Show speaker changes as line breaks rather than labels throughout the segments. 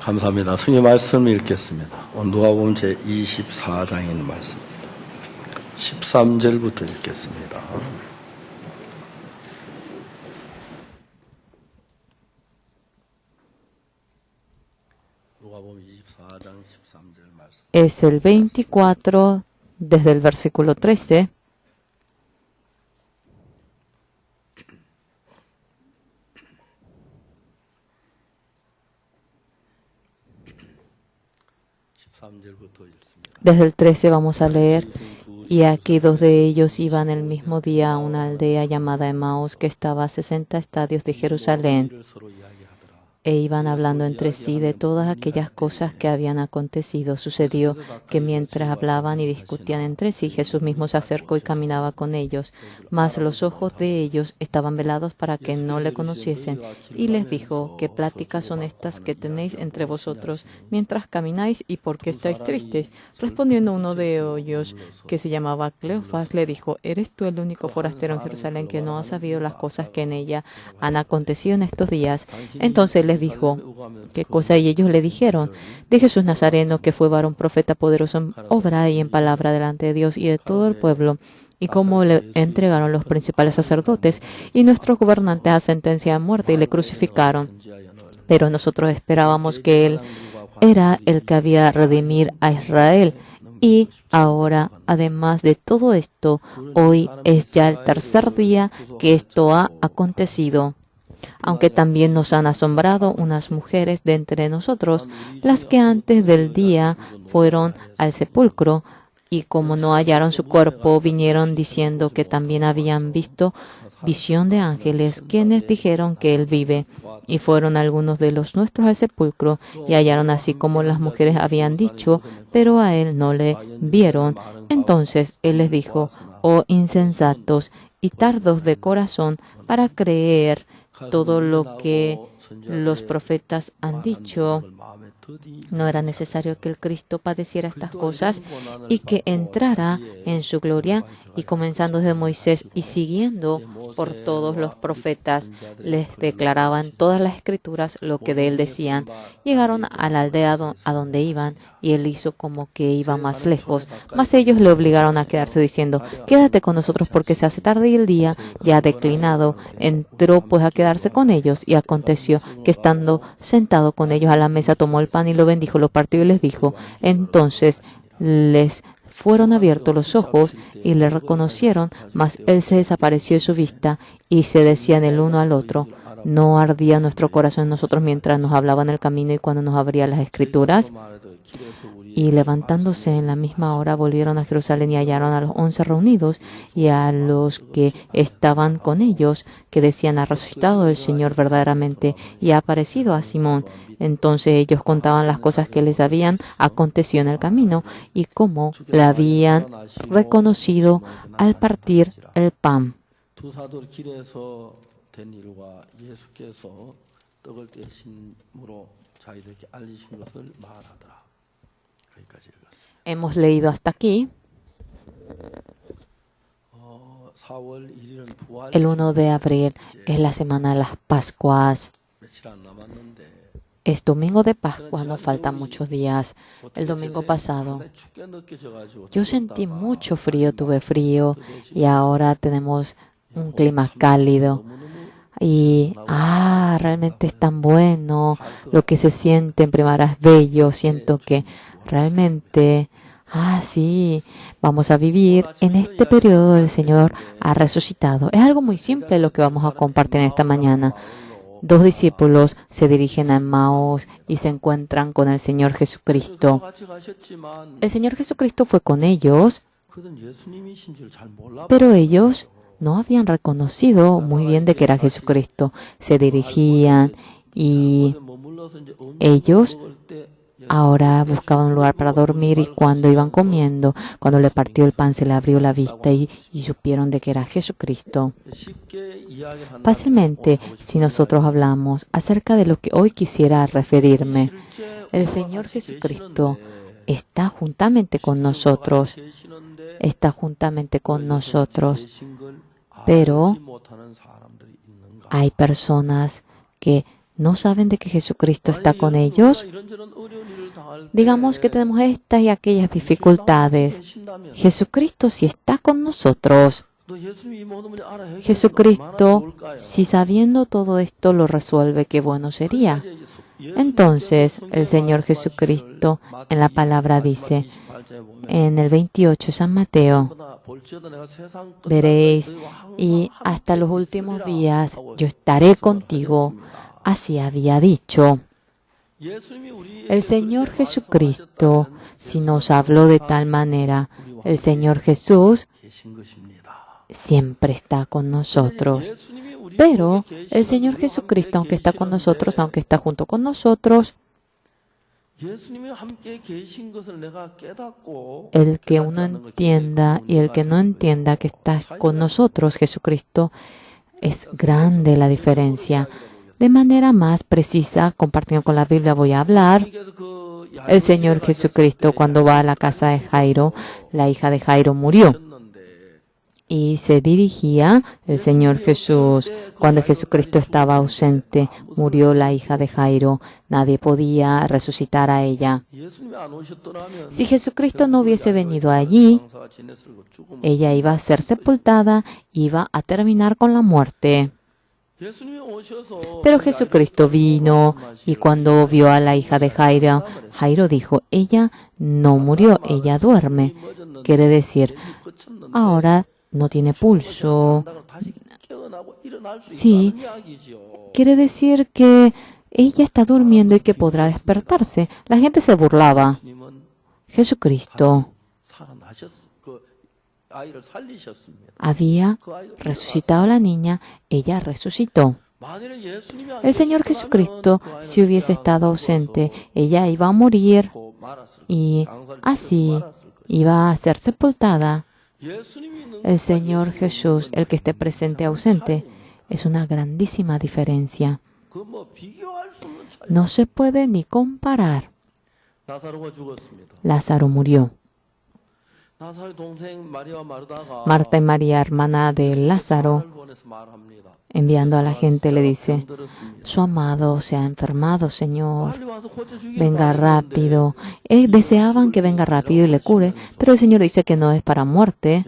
감사합니다. 성경 말씀을 읽겠습니다. 오늘 누가복음 제24장에 있는 말씀입니다. 13절부터 읽겠습니다. 누가복음 24장 13절 말씀.
Es el 24 desde el versículo 13. Desde el 13 vamos a leer. Y aquí dos de ellos iban el mismo día a una aldea llamada Emaús, que estaba a 60 estadios de Jerusalén. e iban hablando entre sí de todas aquellas cosas que habían acontecido. Sucedió que mientras hablaban y discutían entre sí, Jesús mismo se acercó y caminaba con ellos, mas los ojos de ellos estaban velados para que no le conociesen, y les dijo: ¿Qué pláticas son estas que tenéis entre vosotros mientras camináis, y por qué estáis tristes? Respondiendo uno de ellos, que se llamaba Cleofas, le dijo: ¿Eres tú el único forastero en Jerusalén que no ha sabido las cosas que en ella han acontecido en estos días? Entonces les dijo: ¿Qué cosa? Y ellos le dijeron: de Jesús Nazareno, que fue varón profeta poderoso en obra y en palabra delante de Dios y de todo el pueblo, y cómo le entregaron los principales sacerdotes y nuestros gobernantes a sentencia de muerte y le crucificaron. Pero nosotros esperábamos que Él era el que había de redimir a Israel. Y ahora, además de todo esto, hoy es ya el tercer día que esto ha acontecido. Aunque también nos han asombrado unas mujeres de entre nosotros, las que antes del día fueron al sepulcro, y como no hallaron su cuerpo, vinieron diciendo que también habían visto visión de ángeles, quienes dijeron que Él vive. Y fueron algunos de los nuestros al sepulcro, y hallaron así como las mujeres habían dicho, pero a Él no le vieron. Entonces Él les dijo: oh insensatos y tardos de corazón para creer todo lo que los profetas han dicho. ¿No era necesario que el Cristo padeciera estas cosas y que entrara en su gloria? Y comenzando desde Moisés y siguiendo por todos los profetas, les declaraban todas las escrituras lo que de él decían. Llegaron a la aldea a donde iban, y él hizo como que iba más lejos. Mas ellos le obligaron a quedarse, diciendo: quédate con nosotros, porque se hace tarde y el día ya ha declinado. Entró pues a quedarse con ellos, y aconteció que estando sentado con ellos a la mesa, tomó el pan y lo bendijo, lo partió y les dijo. Entonces les fueron abiertos los ojos y le reconocieron, mas él se desapareció de su vista, y se decían el uno al otro: ¿no ardía nuestro corazón en nosotros mientras nos hablaba en el camino y cuando nos abría las escrituras? Y levantándose en la misma hora, volvieron a Jerusalén y hallaron a los 11 reunidos y a los que estaban con ellos, que decían: ha resucitado el Señor verdaderamente y ha aparecido a Simón. Entonces ellos contaban las cosas que les habían acontecido en el camino y cómo le habían reconocido al partir el pan.
두 사도 길에서 된 일과 예수께서 떡을 떼심으로 자기들에게 알리신 것을 말하더라. 거기까지 읽었습니다.
Hemos leído hasta aquí.
4월 1일은 부활.
El 1 de abril es la semana de las Pascuas.
며칠 안 남았는데
Es domingo de Pascua, no faltan muchos días. El domingo pasado yo sentí mucho frío, tuve frío, y ahora tenemos un clima cálido. Y realmente es tan bueno, lo que se siente en primavera es bello. Siento que realmente, sí, vamos a vivir en este periodo. El Señor ha resucitado. Es algo muy simple lo que vamos a compartir en esta mañana. 2 discípulos se dirigen a Emmaús y se encuentran con el Señor Jesucristo. El Señor Jesucristo fue con ellos, pero ellos no habían reconocido muy bien de que era Jesucristo. Se dirigían y ellos ahora buscaban un lugar para dormir, y cuando iban comiendo, cuando le partió el pan, se le abrió la vista y supieron de que era Jesucristo. Fácilmente, si nosotros hablamos acerca de lo que hoy quisiera referirme, el Señor Jesucristo está juntamente con nosotros. Está juntamente con nosotros. Pero hay personas que no saben de que Jesucristo está con ellos. Digamos que tenemos estas y aquellas dificultades. Jesucristo, si está con nosotros, Jesucristo, si sabiendo todo esto lo resuelve, qué bueno sería. Entonces, el Señor Jesucristo en la palabra dice, en el 28, San Mateo, veréis, y hasta los últimos días yo estaré contigo. Así había dicho. El Señor Jesucristo, si nos habló de tal manera, el Señor Jesús siempre está con nosotros. Pero el Señor Jesucristo, aunque está con nosotros, aunque está junto con nosotros, el que uno entienda y el que no entienda que está con nosotros, Jesucristo, es grande la diferencia. De manera más precisa, compartiendo con la Biblia, voy a hablar. El Señor Jesucristo, cuando va a la casa de Jairo, la hija de Jairo murió. Y se dirigía el Señor Jesús. Cuando Jesucristo estaba ausente, murió la hija de Jairo. Nadie podía resucitar a ella. Si Jesucristo no hubiese venido allí, ella iba a ser sepultada, iba a terminar con la muerte. Pero Jesucristo vino y cuando vio a la hija de Jairo, Jairo dijo, ella no murió, ella duerme. Quiere decir, ahora no tiene pulso. Sí, quiere decir que ella está durmiendo y que podrá despertarse. La gente se burlaba. Jesucristo había resucitado a la niña, ella resucitó. El Señor Jesucristo, si hubiese estado ausente, ella iba a morir y así iba a ser sepultada. El Señor Jesús, el que esté presente ausente, es una grandísima diferencia. No se puede ni comparar. Lázaro murió. Marta y María, hermana de Lázaro, enviando a la gente, le dice, su amado se ha enfermado, Señor, venga rápido. Deseaban que venga rápido y le cure, pero el Señor dice que no es para muerte.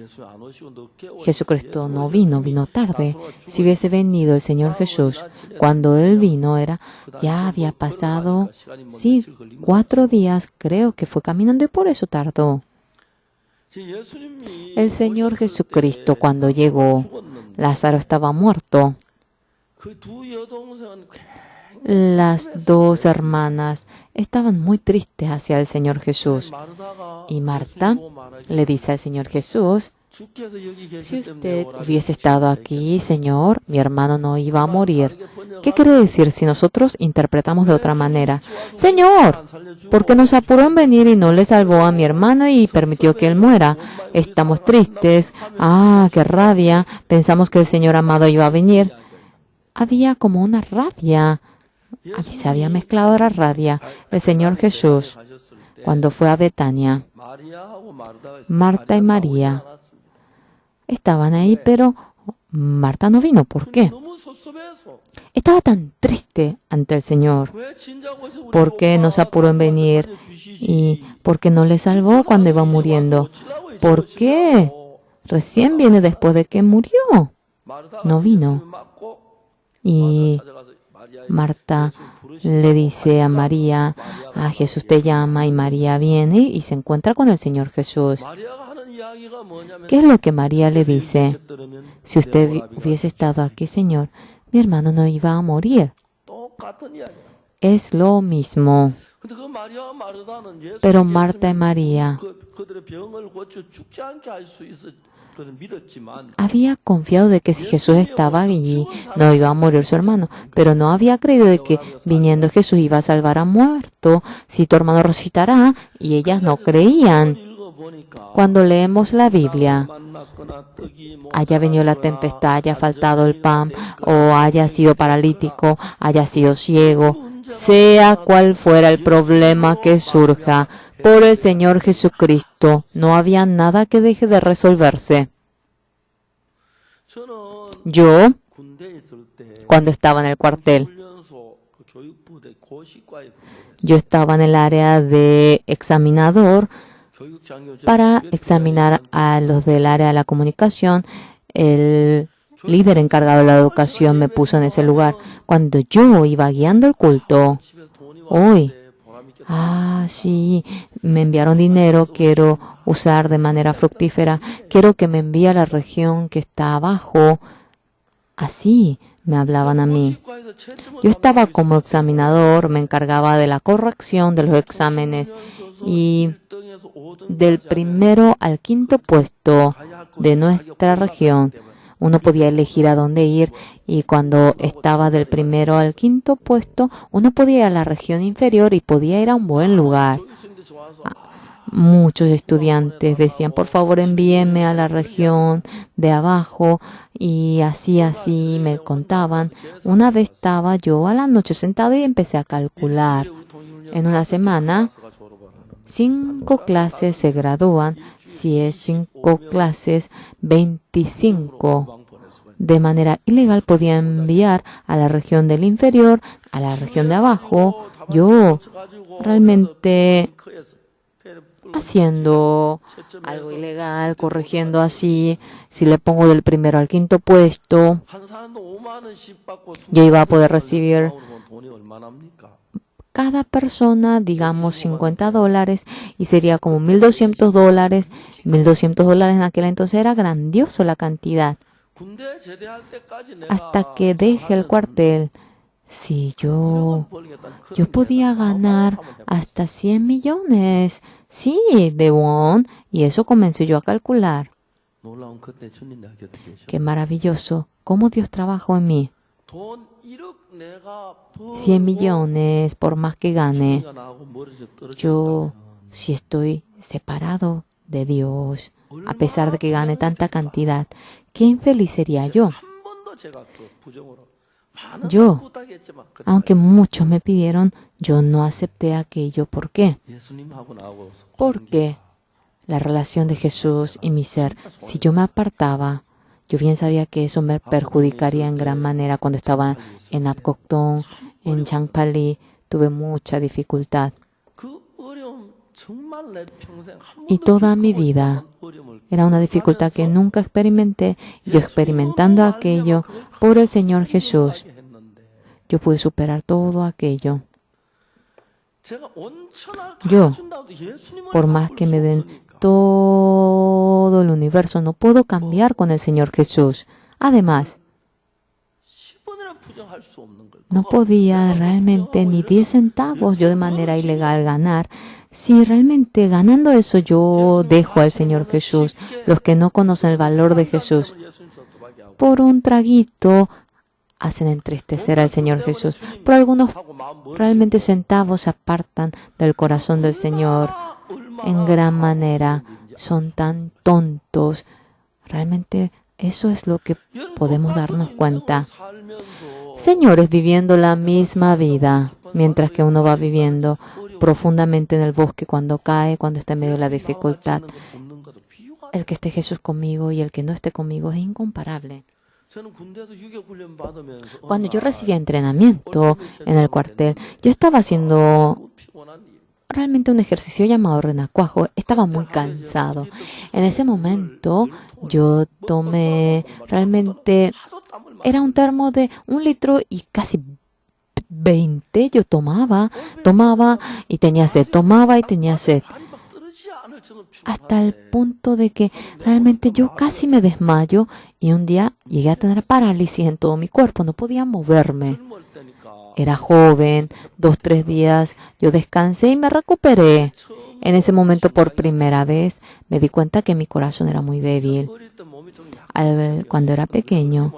Jesucristo no vino, vino tarde. Si hubiese venido el Señor Jesús, cuando Él vino, ya había pasado, 4 días, creo que fue caminando y por eso tardó. El Señor Jesucristo, cuando llegó, Lázaro estaba muerto. Las 2 hermanas estaban muy tristes hacia el Señor Jesús. Y Marta le dice al Señor Jesús, si usted hubiese estado aquí, Señor, mi hermano no iba a morir. ¿Qué quiere decir si nosotros interpretamos de otra manera? Señor, ¿por qué nos apuró en venir y no le salvó a mi hermano y permitió que él muera? Estamos tristes. ¡Qué rabia! Pensamos que el Señor amado iba a venir. Había como una rabia. Aquí se había mezclado la rabia. El Señor Jesús, cuando fue a Betania, Marta y María estaban ahí, pero Marta no vino. ¿Por qué? Estaba tan triste ante el Señor. ¿Por qué nos apuró en venir? ¿Y por qué no le salvó cuando iba muriendo? ¿Por qué? Recién viene después de que murió. No vino. Y Marta le dice a María, Jesús te llama, y María viene y se encuentra con el Señor Jesús. ¿Qué es lo que María le dice? Si usted hubiese estado aquí, Señor, mi hermano no iba a morir. Es lo mismo. Pero Marta y María había confiado de que si Jesús estaba allí, no iba a morir su hermano, pero no había creído de que viniendo Jesús iba a salvar a muerto, si tu hermano resucitará, y ellas no creían. Cuando leemos la Biblia, haya venido la tempestad, haya faltado el pan, o haya sido paralítico, haya sido ciego, sea cual fuera el problema que surja, por el Señor Jesucristo no había nada que deje de resolverse. Yo, cuando estaba en el cuartel, yo estaba en el área de examinador para examinar a los del área de la comunicación. El líder encargado de la educación me puso en ese lugar. Cuando yo iba guiando el culto, hoy, sí, me enviaron dinero, quiero usar de manera fructífera, quiero que me envíe a la región que está abajo. Así me hablaban a mí. Yo estaba como examinador, me encargaba de la corrección de los exámenes y del 1º al 5º puesto de nuestra región. uno podía elegir a dónde ir y cuando estaba del primero al quinto puesto, uno podía ir a la región inferior y podía ir a un buen lugar. Muchos estudiantes decían, por favor envíenme a la región de abajo y así me contaban. Una vez estaba yo a la noche sentado y empecé a calcular. En una semana, 5 clases se gradúan. Si es 5 clases, 25 de manera ilegal podía enviar a la región del inferior, a la región de abajo. Yo realmente haciendo algo ilegal, corrigiendo así, si le pongo del primero al quinto puesto, yo iba a poder recibir cada persona, digamos, $50 y sería como $1,200. $1,200 en aquel entonces era grandioso la cantidad. Hasta que deje el cuartel, si yo podía ganar hasta 100 millones, sí, de won, y eso comencé yo a calcular. Qué maravilloso, cómo Dios trabajó en mí. 100 millones, por más que gane, yo si estoy separado de Dios, a pesar de que gane tanta cantidad, qué infeliz sería yo. Aunque muchos me pidieron, yo no acepté aquello. ¿Por qué? Porque la relación de Jesús y mi ser, si yo me apartaba, yo bien sabía que eso me perjudicaría en gran manera. Cuando estaba en Apgokdong, en Changpali, tuve mucha dificultad. Y toda mi vida era una dificultad que nunca experimenté. Yo experimentando aquello por el Señor Jesús, yo pude superar todo aquello. Yo, por más que me den todo el universo, no puedo cambiar con el Señor Jesús. Además, no podía realmente ni 10 centavos yo de manera ilegal ganar. Si realmente ganando eso yo dejo al Señor Jesús, los que no conocen el valor de Jesús, por un traguito hacen entristecer al Señor Jesús. Pero algunos realmente centavos se apartan del corazón del Señor en gran manera. Son tan tontos. Realmente eso es lo que podemos darnos cuenta. Señores, viviendo la misma vida, mientras que uno va viviendo profundamente en el bosque cuando cae, cuando está en medio de la dificultad. El que esté Jesús conmigo y el que no esté conmigo es incomparable. Cuando yo recibía entrenamiento en el cuartel, yo estaba haciendo realmente un ejercicio llamado renacuajo. Estaba muy cansado. En ese momento yo tomé realmente, era un termo de 1 litro y casi 20 yo tomaba y tenía sed, tomaba y tenía sed. Hasta el punto de que realmente yo casi me desmayo y un día llegué a tener parálisis en todo mi cuerpo, no podía moverme. Era joven, 2-3 días, yo descansé y me recuperé. En ese momento por primera vez me di cuenta que mi corazón era muy débil. Cuando era pequeño,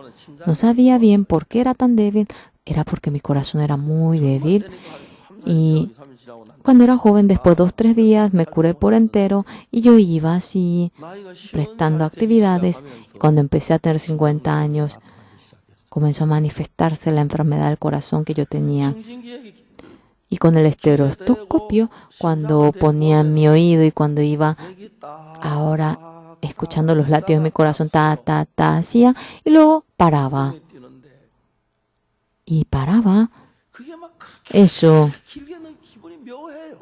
no sabía bien por qué era tan débil. Era porque mi corazón era muy débil. Y cuando era joven, después de 2-3 días, me curé por entero y yo iba así, prestando actividades. Cuando empecé a tener 50 años, comenzó a manifestarse la enfermedad del corazón que yo tenía. Y con el estereoscopio, cuando ponía en mi oído y cuando iba ahora escuchando los latidos de mi corazón, hacía, y luego paraba. Y paraba. Eso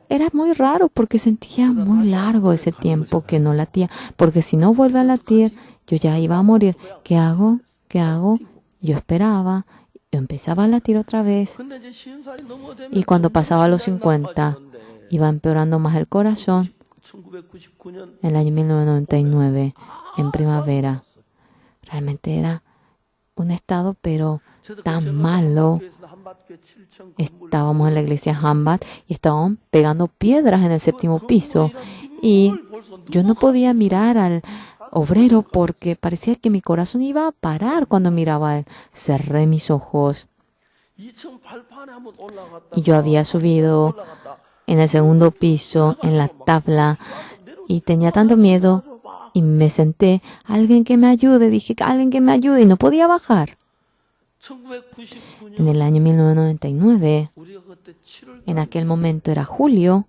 era muy raro porque sentía muy largo ese tiempo que no latía. Porque si no vuelve a latir, yo ya iba a morir. ¿Qué hago? ¿Qué hago? Yo esperaba. Yo empezaba a latir otra vez. Y cuando pasaba los 50, iba empeorando más el corazón. En el año 1999, en primavera. Realmente era un estado, pero tan malo. Estábamos en la iglesia Hambat y estaban pegando piedras en el 7º piso. Y yo no podía mirar obrero porque parecía que mi corazón iba a parar cuando miraba a él. Cerré mis ojos y yo había subido en el segundo piso, en la tabla, y tenía tanto miedo y me senté. Alguien que me ayude, dije, alguien que me ayude, y no podía bajar. En el año 1999, en aquel momento era julio.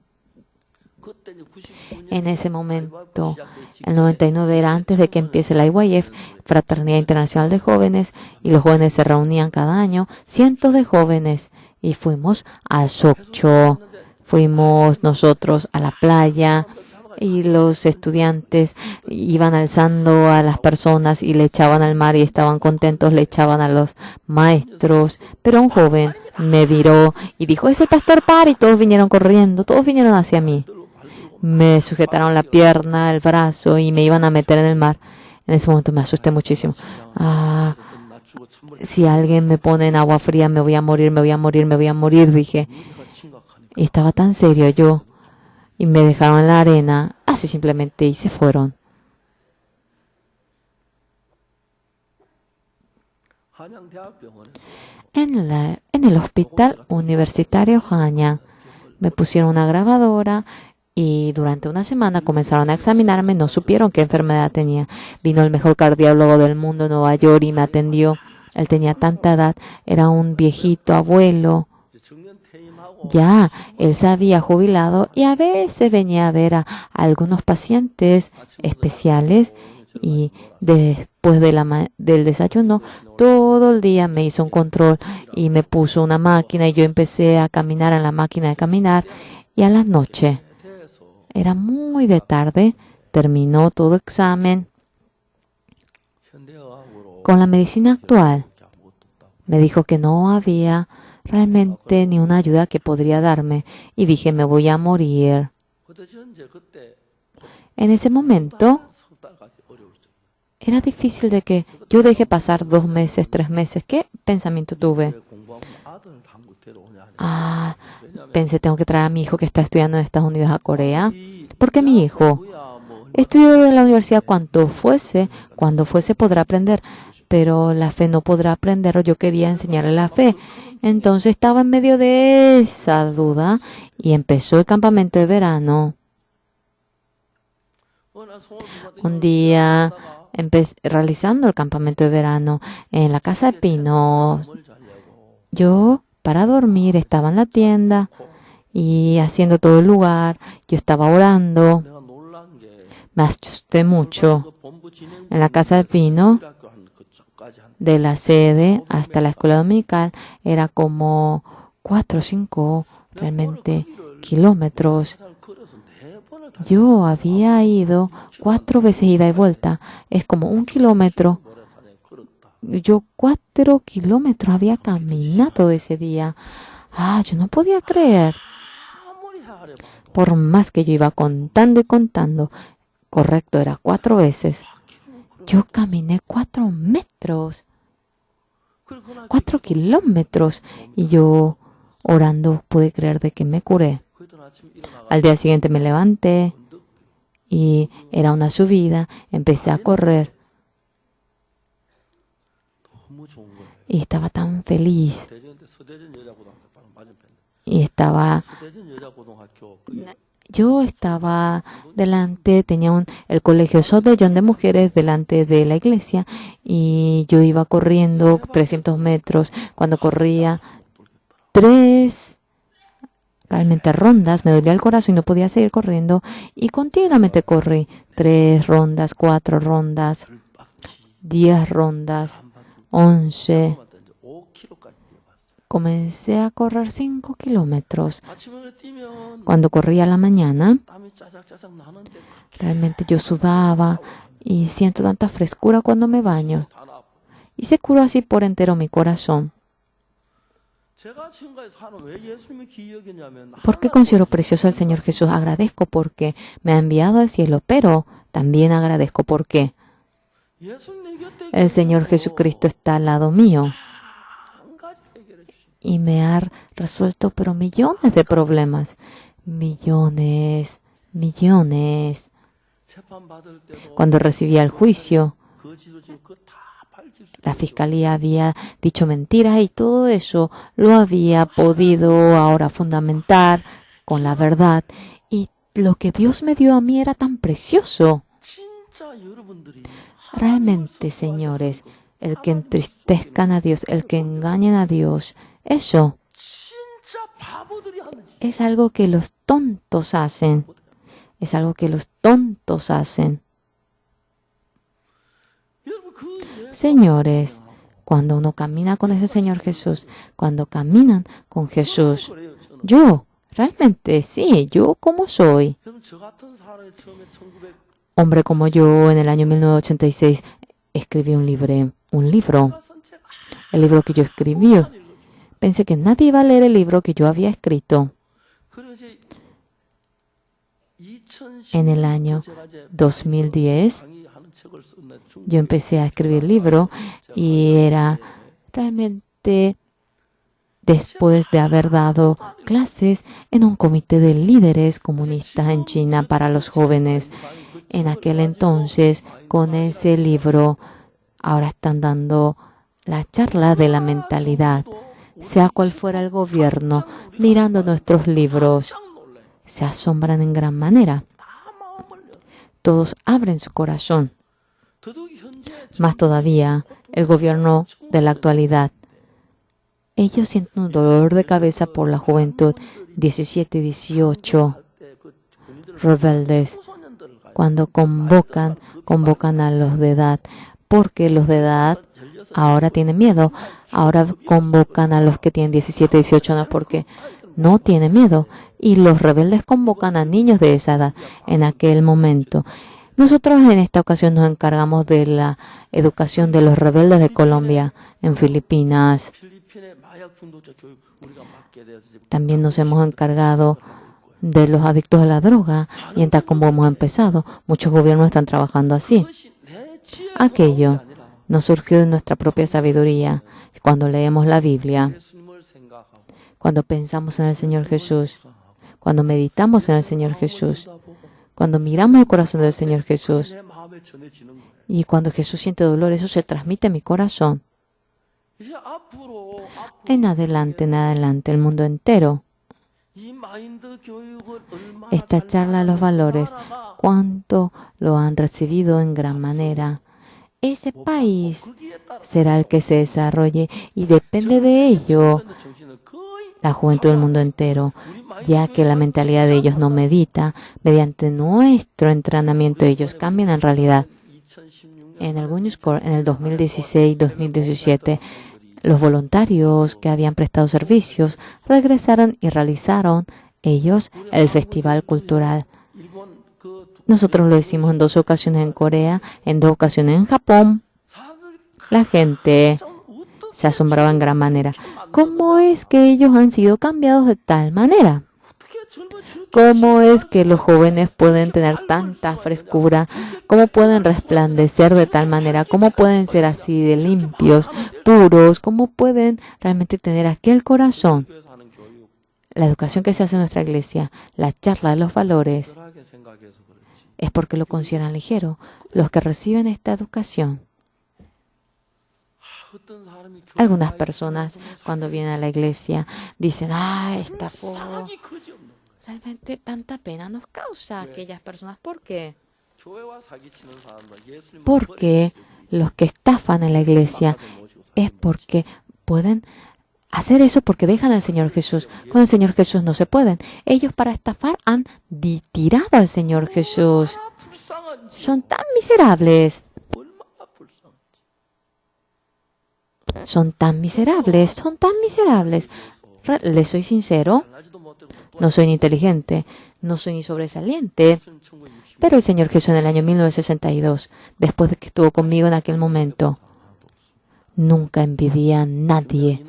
En ese momento, el 99 era antes de que empiece la IYF, Fraternidad Internacional de Jóvenes, y los jóvenes se reunían cada año, cientos de jóvenes, y fuimos a Sokcho, fuimos nosotros a la playa, y los estudiantes iban alzando a las personas y le echaban al mar y estaban contentos, le echaban a los maestros, pero un joven me viró y dijo, es el pastor Par, y todos vinieron corriendo, todos vinieron hacia mí. Me sujetaron la pierna, el brazo y me iban a meter en el mar. En ese momento me asusté muchísimo. Si alguien me pone en agua fría, me voy a morir, me voy a morir, me voy a morir, dije. Y estaba tan serio yo. Y me dejaron en la arena, así simplemente, y se fueron. En el hospital universitario Hanyang me pusieron una grabadora y durante una semana comenzaron a examinarme. No supieron qué enfermedad tenía. Vino el mejor cardiólogo del mundo en Nueva York y me atendió. Él tenía tanta edad, era un viejito abuelo. Ya, él se había jubilado y a veces venía a ver a algunos pacientes especiales, y después del desayuno todo el día me hizo un control y me puso una máquina y yo empecé a caminar en la máquina de caminar, y a la noche, era muy de tarde, terminó todo examen. Con la medicina actual me dijo que no había realmente ni una ayuda que podría darme, y dije, me voy a morir. En ese momento era difícil de que yo deje pasar 2 meses, 3 meses. ¿Qué pensamiento tuve? Pensé, tengo que traer a mi hijo que está estudiando en Estados Unidos a Corea, porque mi hijo estudió en la universidad cuando fuese podrá aprender, pero la fe no podrá aprender, o yo quería enseñarle la fe. Entonces estaba en medio de esa duda y empezó el campamento de verano. Un día realizando el campamento de verano en la casa de Pino, yo para dormir estaba en la tienda y haciendo todo el lugar. Yo estaba orando. Me asusté mucho. En la casa de Pino, de la sede hasta la escuela dominical, era como 4 o 5 realmente kilómetros. Yo había ido 4 veces ida y vuelta. Es como 1 kilómetro. Yo 4 kilómetros había caminado ese día. Yo no podía creer. Por más que yo iba contando y contando, correcto, era 4 veces. Yo caminé 4 metros. 4 kilómetros. Y yo, orando, pude creer de que me curé. Al día siguiente me levanté y era una subida. Empecé a correr. Y estaba tan feliz. Yo estaba delante, tenía el colegio Sotdaejeon de mujeres delante de la iglesia, y yo iba corriendo 300 metros. Cuando corría 3 realmente rondas, me dolía el corazón y no podía seguir corriendo, y continuamente corrí 3 rondas, 4 rondas, 10 rondas, 11. Comencé a correr 5 kilómetros. Cuando corría a la mañana, realmente yo sudaba y siento tanta frescura cuando me baño. Y se curó así por entero mi corazón. ¿Por qué considero precioso al Señor Jesús? Agradezco porque me ha enviado al cielo, pero también agradezco porque el Señor Jesucristo está al lado mío y me ha resuelto pero millones de problemas. Millones. Cuando recibía el juicio, la fiscalía había dicho mentiras y todo eso lo había podido ahora fundamentar con la verdad. Y lo que Dios me dio a mí era tan precioso. Realmente, señores, el que entristezcan a Dios, el que engañen a Dios, eso es algo que los tontos hacen. Es algo que los tontos hacen. Señores, cuando uno camina con ese Señor Jesús, cuando caminan con Jesús, yo, realmente, sí, yo como soy. Hombre como yo, en el año 1986, escribí un libro. El libro que yo escribí. Pensé que nadie iba a leer el libro que yo había escrito. En el año 2010, yo empecé a escribir el libro y era realmente después de haber dado clases en un comité de líderes comunistas en China para los jóvenes. En aquel entonces, con ese libro, ahora están dando la charla de la mentalidad. Sea cual fuera el gobierno, mirando nuestros libros, se asombran en gran manera. Todos abren su corazón. Más todavía, el gobierno de la actualidad. Ellos sienten un dolor de cabeza por la juventud, 17 y 18, rebeldes. Cuando convocan a los de edad, porque los de edad ahora tienen miedo. Ahora convocan a los que tienen 17, 18 años porque no tienen miedo. Y los rebeldes convocan a niños de esa edad en aquel momento. Nosotros en esta ocasión nos encargamos de la educación de los rebeldes de Colombia en Filipinas. También nos hemos encargado de los adictos a la droga y en tal como hemos empezado, muchos gobiernos están trabajando así. Aquello no surgió de nuestra propia sabiduría. Cuando leemos la Biblia, cuando pensamos en el Señor Jesús, cuando meditamos en el Señor Jesús, cuando miramos el corazón del Señor Jesús y cuando Jesús siente dolor, eso se transmite a mi corazón. En adelante, el mundo entero. Esta charla de los valores, cuánto lo han recibido en gran manera. Ese país será el que se desarrolle y depende de ello la juventud del mundo entero, ya que la mentalidad de ellos no medita. Mediante nuestro entrenamiento ellos cambian en realidad. En el Winner's Corps, en el 2016-2017, los voluntarios que habían prestado servicios regresaron y realizaron ellos el festival cultural. Nosotros lo hicimos en 2 ocasiones en Corea, en 2 ocasiones en Japón. La gente se asombraba en gran manera. ¿Cómo es que ellos han sido cambiados de tal manera? ¿Cómo es que los jóvenes pueden tener tanta frescura? ¿Cómo pueden resplandecer de tal manera? ¿Cómo pueden ser así de limpios, puros? ¿Cómo pueden realmente tener aquel corazón? La educación que se hace en nuestra iglesia, la charla de los valores, es porque lo consideran ligero. Los que reciben esta educación. Algunas personas cuando vienen a la iglesia dicen, esta forma realmente tanta pena nos causa a aquellas personas. ¿Por qué? Porque los que estafan en la iglesia es porque pueden hacer eso porque dejan al Señor Jesús. Con el Señor Jesús no se pueden. Ellos para estafar han tirado al Señor Jesús. Son tan miserables. Son tan miserables, son tan miserables. Les soy sincero, no soy ni inteligente, no soy ni sobresaliente, pero el Señor Jesús en el año 1962, después de que estuvo conmigo en aquel momento, nunca envidié a nadie.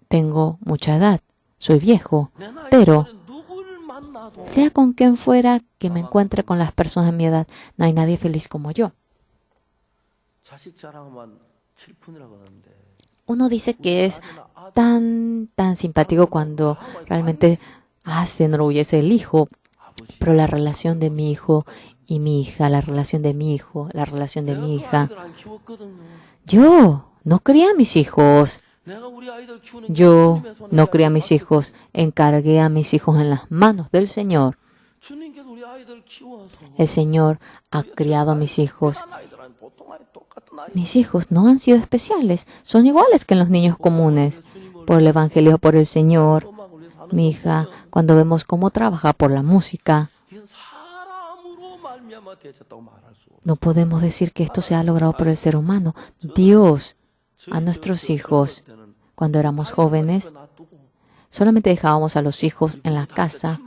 Tengo mucha edad, soy viejo, pero sea con quien fuera que me encuentre con las personas de mi edad, no hay nadie feliz como yo. Uno dice que es tan simpático cuando realmente se enorgullece el hijo, pero la relación de mi hijo y mi hija, la relación de mi hijo, la relación de mi hija. Yo no crié a mis hijos. Yo no crié a mis hijos. Encargué a mis hijos en las manos del Señor. El Señor ha criado a mis hijos. Mis hijos no han sido especiales. Son iguales que los niños comunes. Por el Evangelio, por el Señor. Mi hija, cuando vemos cómo trabaja por la música, no podemos decir que esto se ha logrado por el ser humano. Dios, a nuestros hijos, cuando éramos jóvenes, solamente dejábamos a los hijos en la casa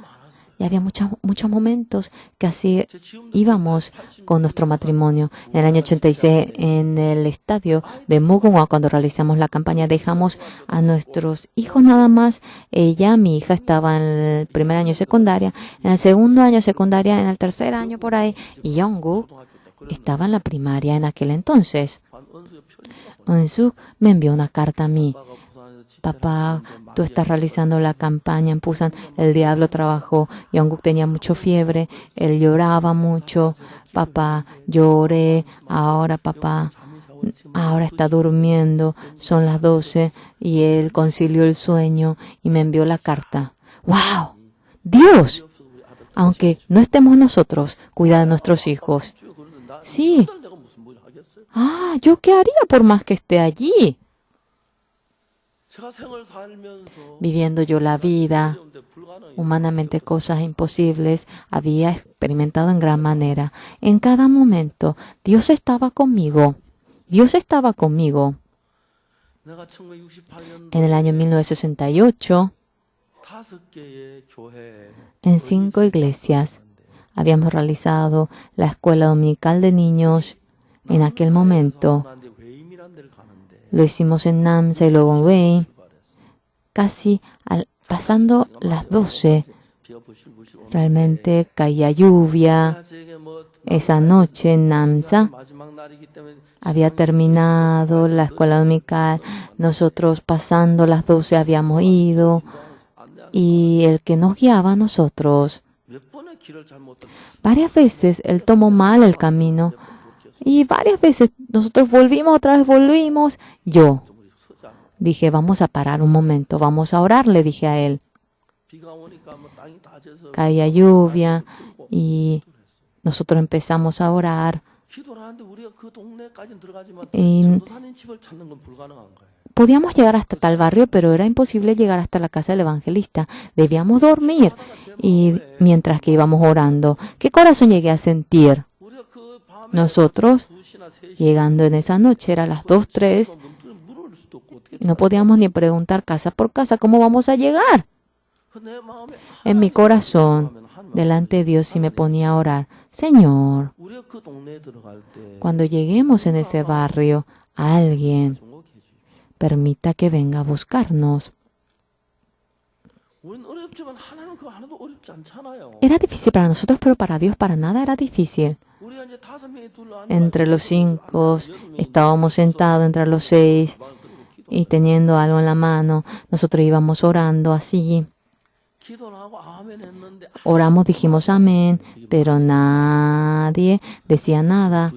y había muchos momentos que así íbamos con nuestro matrimonio. En el año 86, en el estadio de Mugunghwa, cuando realizamos la campaña, dejamos a nuestros hijos nada más. Mi hija, estaba en el primer año de secundaria, en el segundo año de secundaria, en el tercer año por ahí, y Jungkook estaba en la primaria en aquel entonces. Eun-suk me envió una carta a mí. Papá, tú estás realizando la campaña en Busan. El diablo trabajó. Jungkook tenía mucha fiebre. Él lloraba mucho. Papá, lloré. Ahora, papá, ahora está durmiendo. Son las 12 y él concilió el sueño y me envió la carta. ¡Wow! ¡Dios! Aunque no estemos nosotros, cuida de nuestros hijos. Sí. ¿Yo qué haría por más que esté allí? Viviendo yo la vida, humanamente cosas imposibles, había experimentado en gran manera. En cada momento, Dios estaba conmigo. Dios estaba conmigo. En el año 1968, en 5 iglesias, habíamos realizado la escuela dominical de niños. En aquel momento, lo hicimos en Namsa y luego en Wei. Casi pasando las 12, realmente caía lluvia. Esa noche en Namsa había terminado la escuela dominical. Nosotros pasando las 12 habíamos ido. Y el que nos guiaba a nosotros, varias veces él tomó mal el camino. Y varias veces nosotros volvimos. Yo dije, vamos a parar un momento, vamos a orar, le dije a él. Caía lluvia y nosotros empezamos a orar. Y podíamos llegar hasta tal barrio, pero era imposible llegar hasta la casa del evangelista. Debíamos dormir. Y mientras que íbamos orando, ¿qué corazón llegué a sentir? Nosotros, llegando en esa noche, era las 2, 3, no podíamos ni preguntar casa por casa, ¿cómo vamos a llegar? En mi corazón, delante de Dios, sí me ponía a orar. Señor, cuando lleguemos en ese barrio, alguien permita que venga a buscarnos. Era difícil para nosotros, pero para Dios para nada era difícil. Entre los 5 estábamos sentados, entre los 6 y teniendo algo en la mano. Nosotros íbamos orando así. Oramos, dijimos amén, pero nadie decía nada.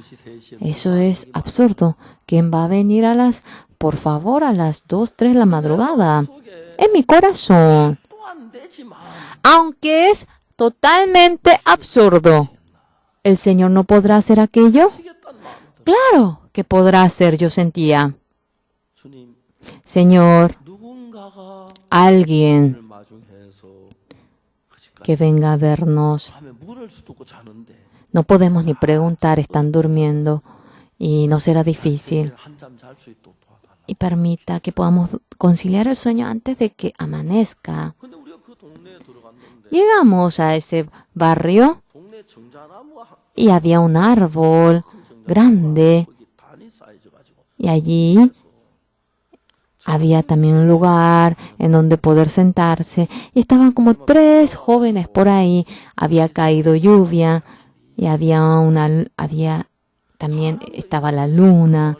Eso es absurdo. ¿Quién va a venir por favor, a las 2, 3 de la madrugada? En mi corazón. Aunque es totalmente absurdo. ¿El Señor no podrá hacer aquello? Claro que podrá hacer, yo sentía. Señor, alguien que venga a vernos. No podemos ni preguntar, están durmiendo y no será difícil. Y permita que podamos conciliar el sueño antes de que amanezca. Llegamos a ese barrio y había un árbol grande y allí había también un lugar en donde poder sentarse y estaban como 3 jóvenes por ahí. Había caído lluvia y también estaba la luna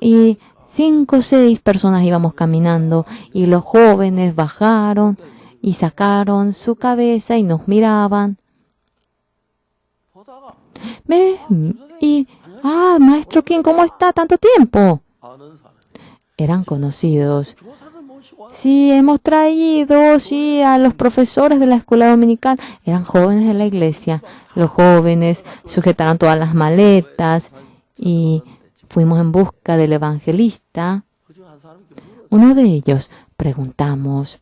y 5 o 6 personas íbamos caminando y los jóvenes bajaron y sacaron su cabeza y nos miraban. Maestro Kim, ¿cómo está? ¿Tanto tiempo? Eran conocidos. Sí, hemos traído, sí, a los profesores de la escuela dominical. Eran jóvenes de la iglesia. Los jóvenes sujetaron todas las maletas y fuimos en busca del evangelista. Uno de ellos preguntamos.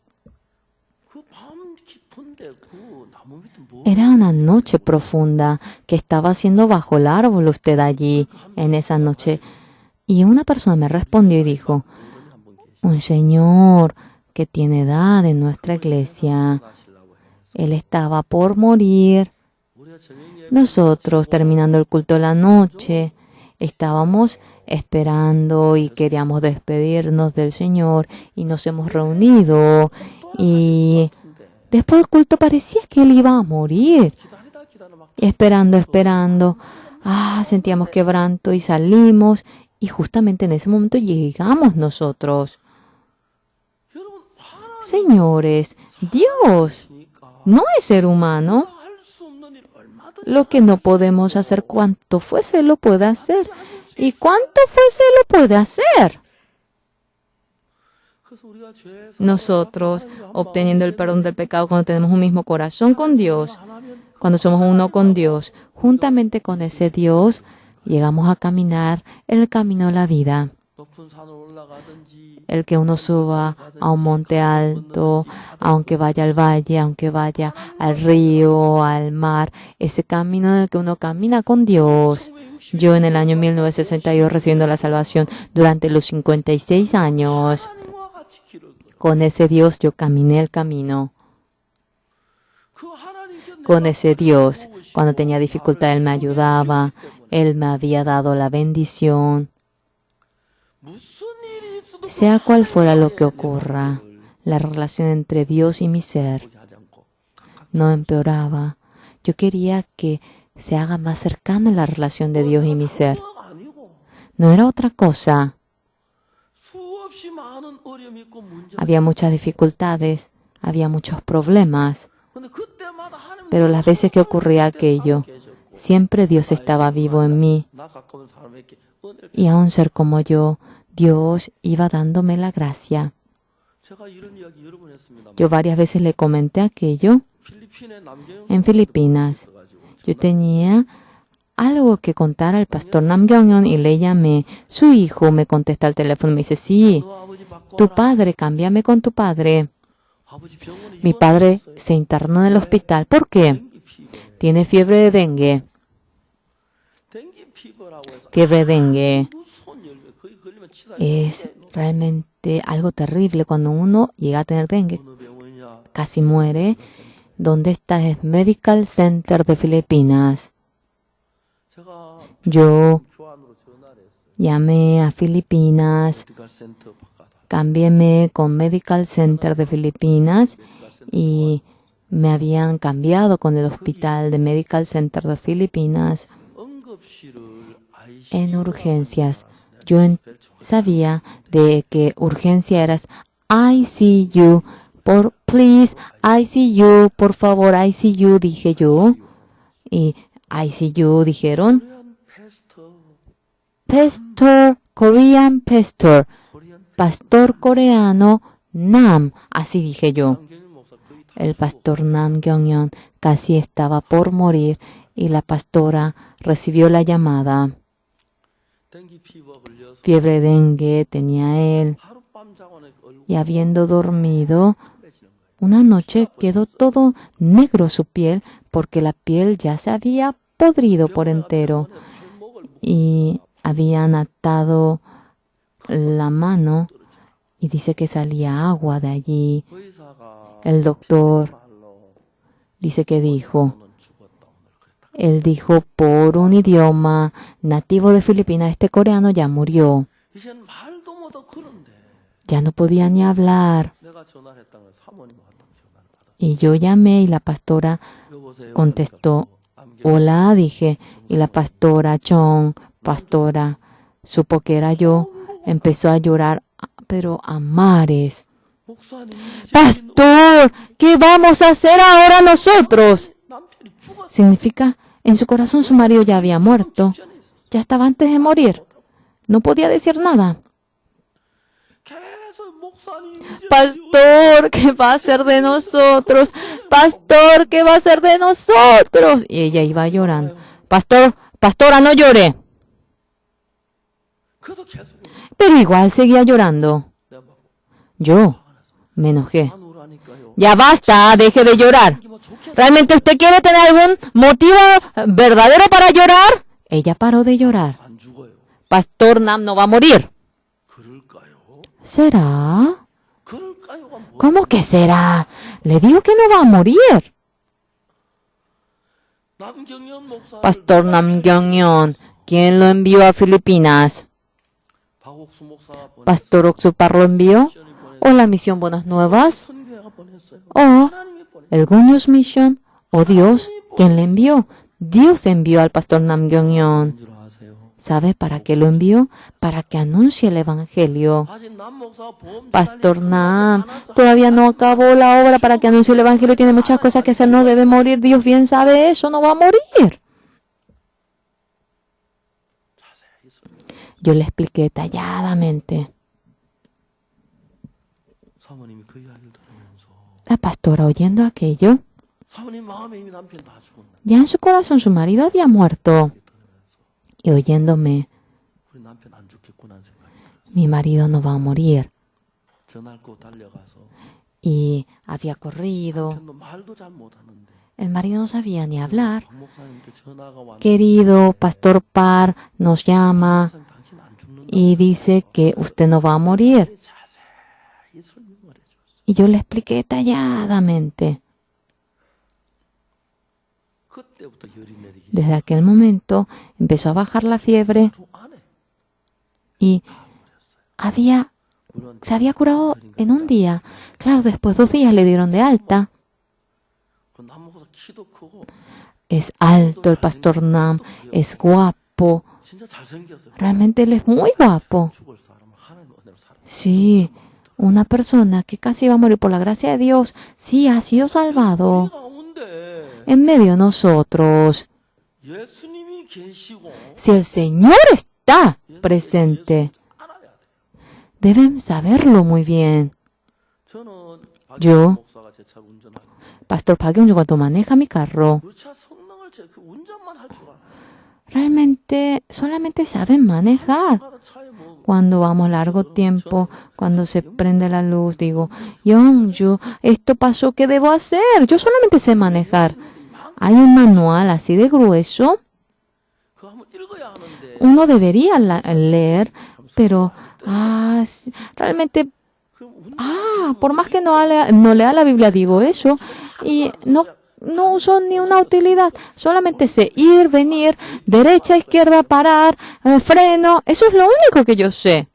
Era una noche profunda. ¿Qué estaba haciendo bajo el árbol usted allí en esa noche? Y una persona me respondió y dijo, un señor que tiene edad en nuestra iglesia. Él estaba por morir. Nosotros, terminando el culto de la noche, estábamos esperando y queríamos despedirnos del Señor y nos hemos reunido y después del culto parecía que Él iba a morir. Esperando. Sentíamos quebranto y salimos y justamente en ese momento llegamos nosotros. Señores, Dios no es ser humano. Lo que no podemos hacer, cuanto fuese lo puede hacer. Y cuanto fuese lo puede hacer. Nosotros, obteniendo el perdón del pecado cuando tenemos un mismo corazón con Dios, cuando somos uno con Dios, juntamente con ese Dios, llegamos a caminar el camino de la vida. El que uno suba a un monte alto, aunque vaya al valle, aunque vaya al río, al mar, ese camino en el que uno camina con Dios. Yo en el año 1962 recibiendo la salvación durante los 56 años, con ese Dios yo caminé el camino. Con ese Dios, cuando tenía dificultad, Él me ayudaba. Él me había dado la bendición. Sea cual fuera lo que ocurra, la relación entre Dios y mi ser no empeoraba. Yo quería que se haga más cercana la relación de Dios y mi ser. No era otra cosa. Había muchas dificultades, había muchos problemas, pero las veces que ocurría aquello, siempre Dios estaba vivo en mí. Y a un ser como yo, Dios iba dándome la gracia. Yo varias veces le comenté aquello en Filipinas. Yo tenía algo que contar al pastor Nam Kyung-yeon y le llamé. Su hijo me contesta al teléfono y me dice, sí, tu padre, cámbiame con tu padre. Mi padre se internó en el hospital. ¿Por qué? Tiene fiebre de dengue. Fiebre de dengue es realmente algo terrible cuando uno llega a tener dengue. Casi muere. ¿Dónde está? Es Medical Center de Filipinas. Yo llamé a Filipinas, cambiéme con Medical Center de Filipinas y me habían cambiado con el hospital de Medical Center de Filipinas en urgencias. Yo sabía de que urgencia era ICU. Please, ICU, por favor, ICU, dije yo. Y ICU dijeron, Korean pastor coreano Nam, así dije yo. El pastor Nam Kyung-yeon casi estaba por morir y la pastora recibió la llamada. Fiebre de dengue tenía él y habiendo dormido, una noche quedó todo negro su piel porque la piel ya se había podrido por entero y habían atado la mano y dice que salía agua de allí. El doctor dice que él dijo por un idioma nativo de Filipinas, este coreano ya murió. Ya no podía ni hablar. Y yo llamé y la pastora contestó, hola, dije, y la pastora pastora, supo que era yo, empezó a llorar, pero a mares. Pastor, ¿qué vamos a hacer ahora nosotros? Significa, En su corazón su marido ya había muerto. Ya estaba antes de morir. No podía decir nada. Pastor, ¿qué va a hacer de nosotros? Pastor, ¿qué va a hacer de nosotros? Y ella iba llorando. Pastor, pastora, no llore. Pero igual seguía llorando. Yo me enojé. Ya basta, deje de llorar. ¿Realmente usted quiere tener algún motivo verdadero para llorar? Ella paró de llorar. Pastor Nam no va a morir. ¿Será? ¿Cómo que será? Le digo que no va a morir. Pastor Nam Kyung-yeon, ¿quién lo envió a Filipinas? ¿Pastor Oxupar lo envió? ¿O la misión Buenas Nuevas? ¿O el Good News Mission? ¿O Dios? ¿Quién le envió? Dios envió al pastor Nam Kyung-yeon. ¿Sabe para qué lo envió? Para que anuncie el Evangelio. Pastor Nam todavía no acabó la obra para que anuncie el Evangelio. Tiene muchas cosas que hacer. No debe morir. Dios bien sabe eso. No va a morir. Yo le expliqué detalladamente. La pastora, oyendo aquello, ya en su corazón su marido había muerto. Y oyéndome, mi marido no va a morir. Y había corrido. El marido no sabía ni hablar. Querido pastor Par nos llama y dice que usted no va a morir. Y yo le expliqué detalladamente. Desde aquel momento empezó a bajar la fiebre y se había curado en un día. Claro, después 2 días le dieron de alta. Es alto el pastor Nam, es guapo. Realmente él es muy guapo. Sí, una persona que casi iba a morir por la gracia de Dios, sí ha sido salvado. En medio de nosotros. Si el Señor está presente, deben saberlo muy bien. Yo, pastor Park Kyung-yeon, cuando maneja mi carro, realmente solamente saben manejar. Cuando vamos largo tiempo, cuando se prende la luz, digo, Young-ju, esto pasó, ¿qué debo hacer? Yo solamente sé manejar. Hay un manual así de grueso. Uno debería leer, pero realmente, por más que no lea la Biblia, digo eso, y no uso ni una utilidad. Solamente sé ir, venir, derecha, izquierda, parar, freno. Eso es lo único que yo sé.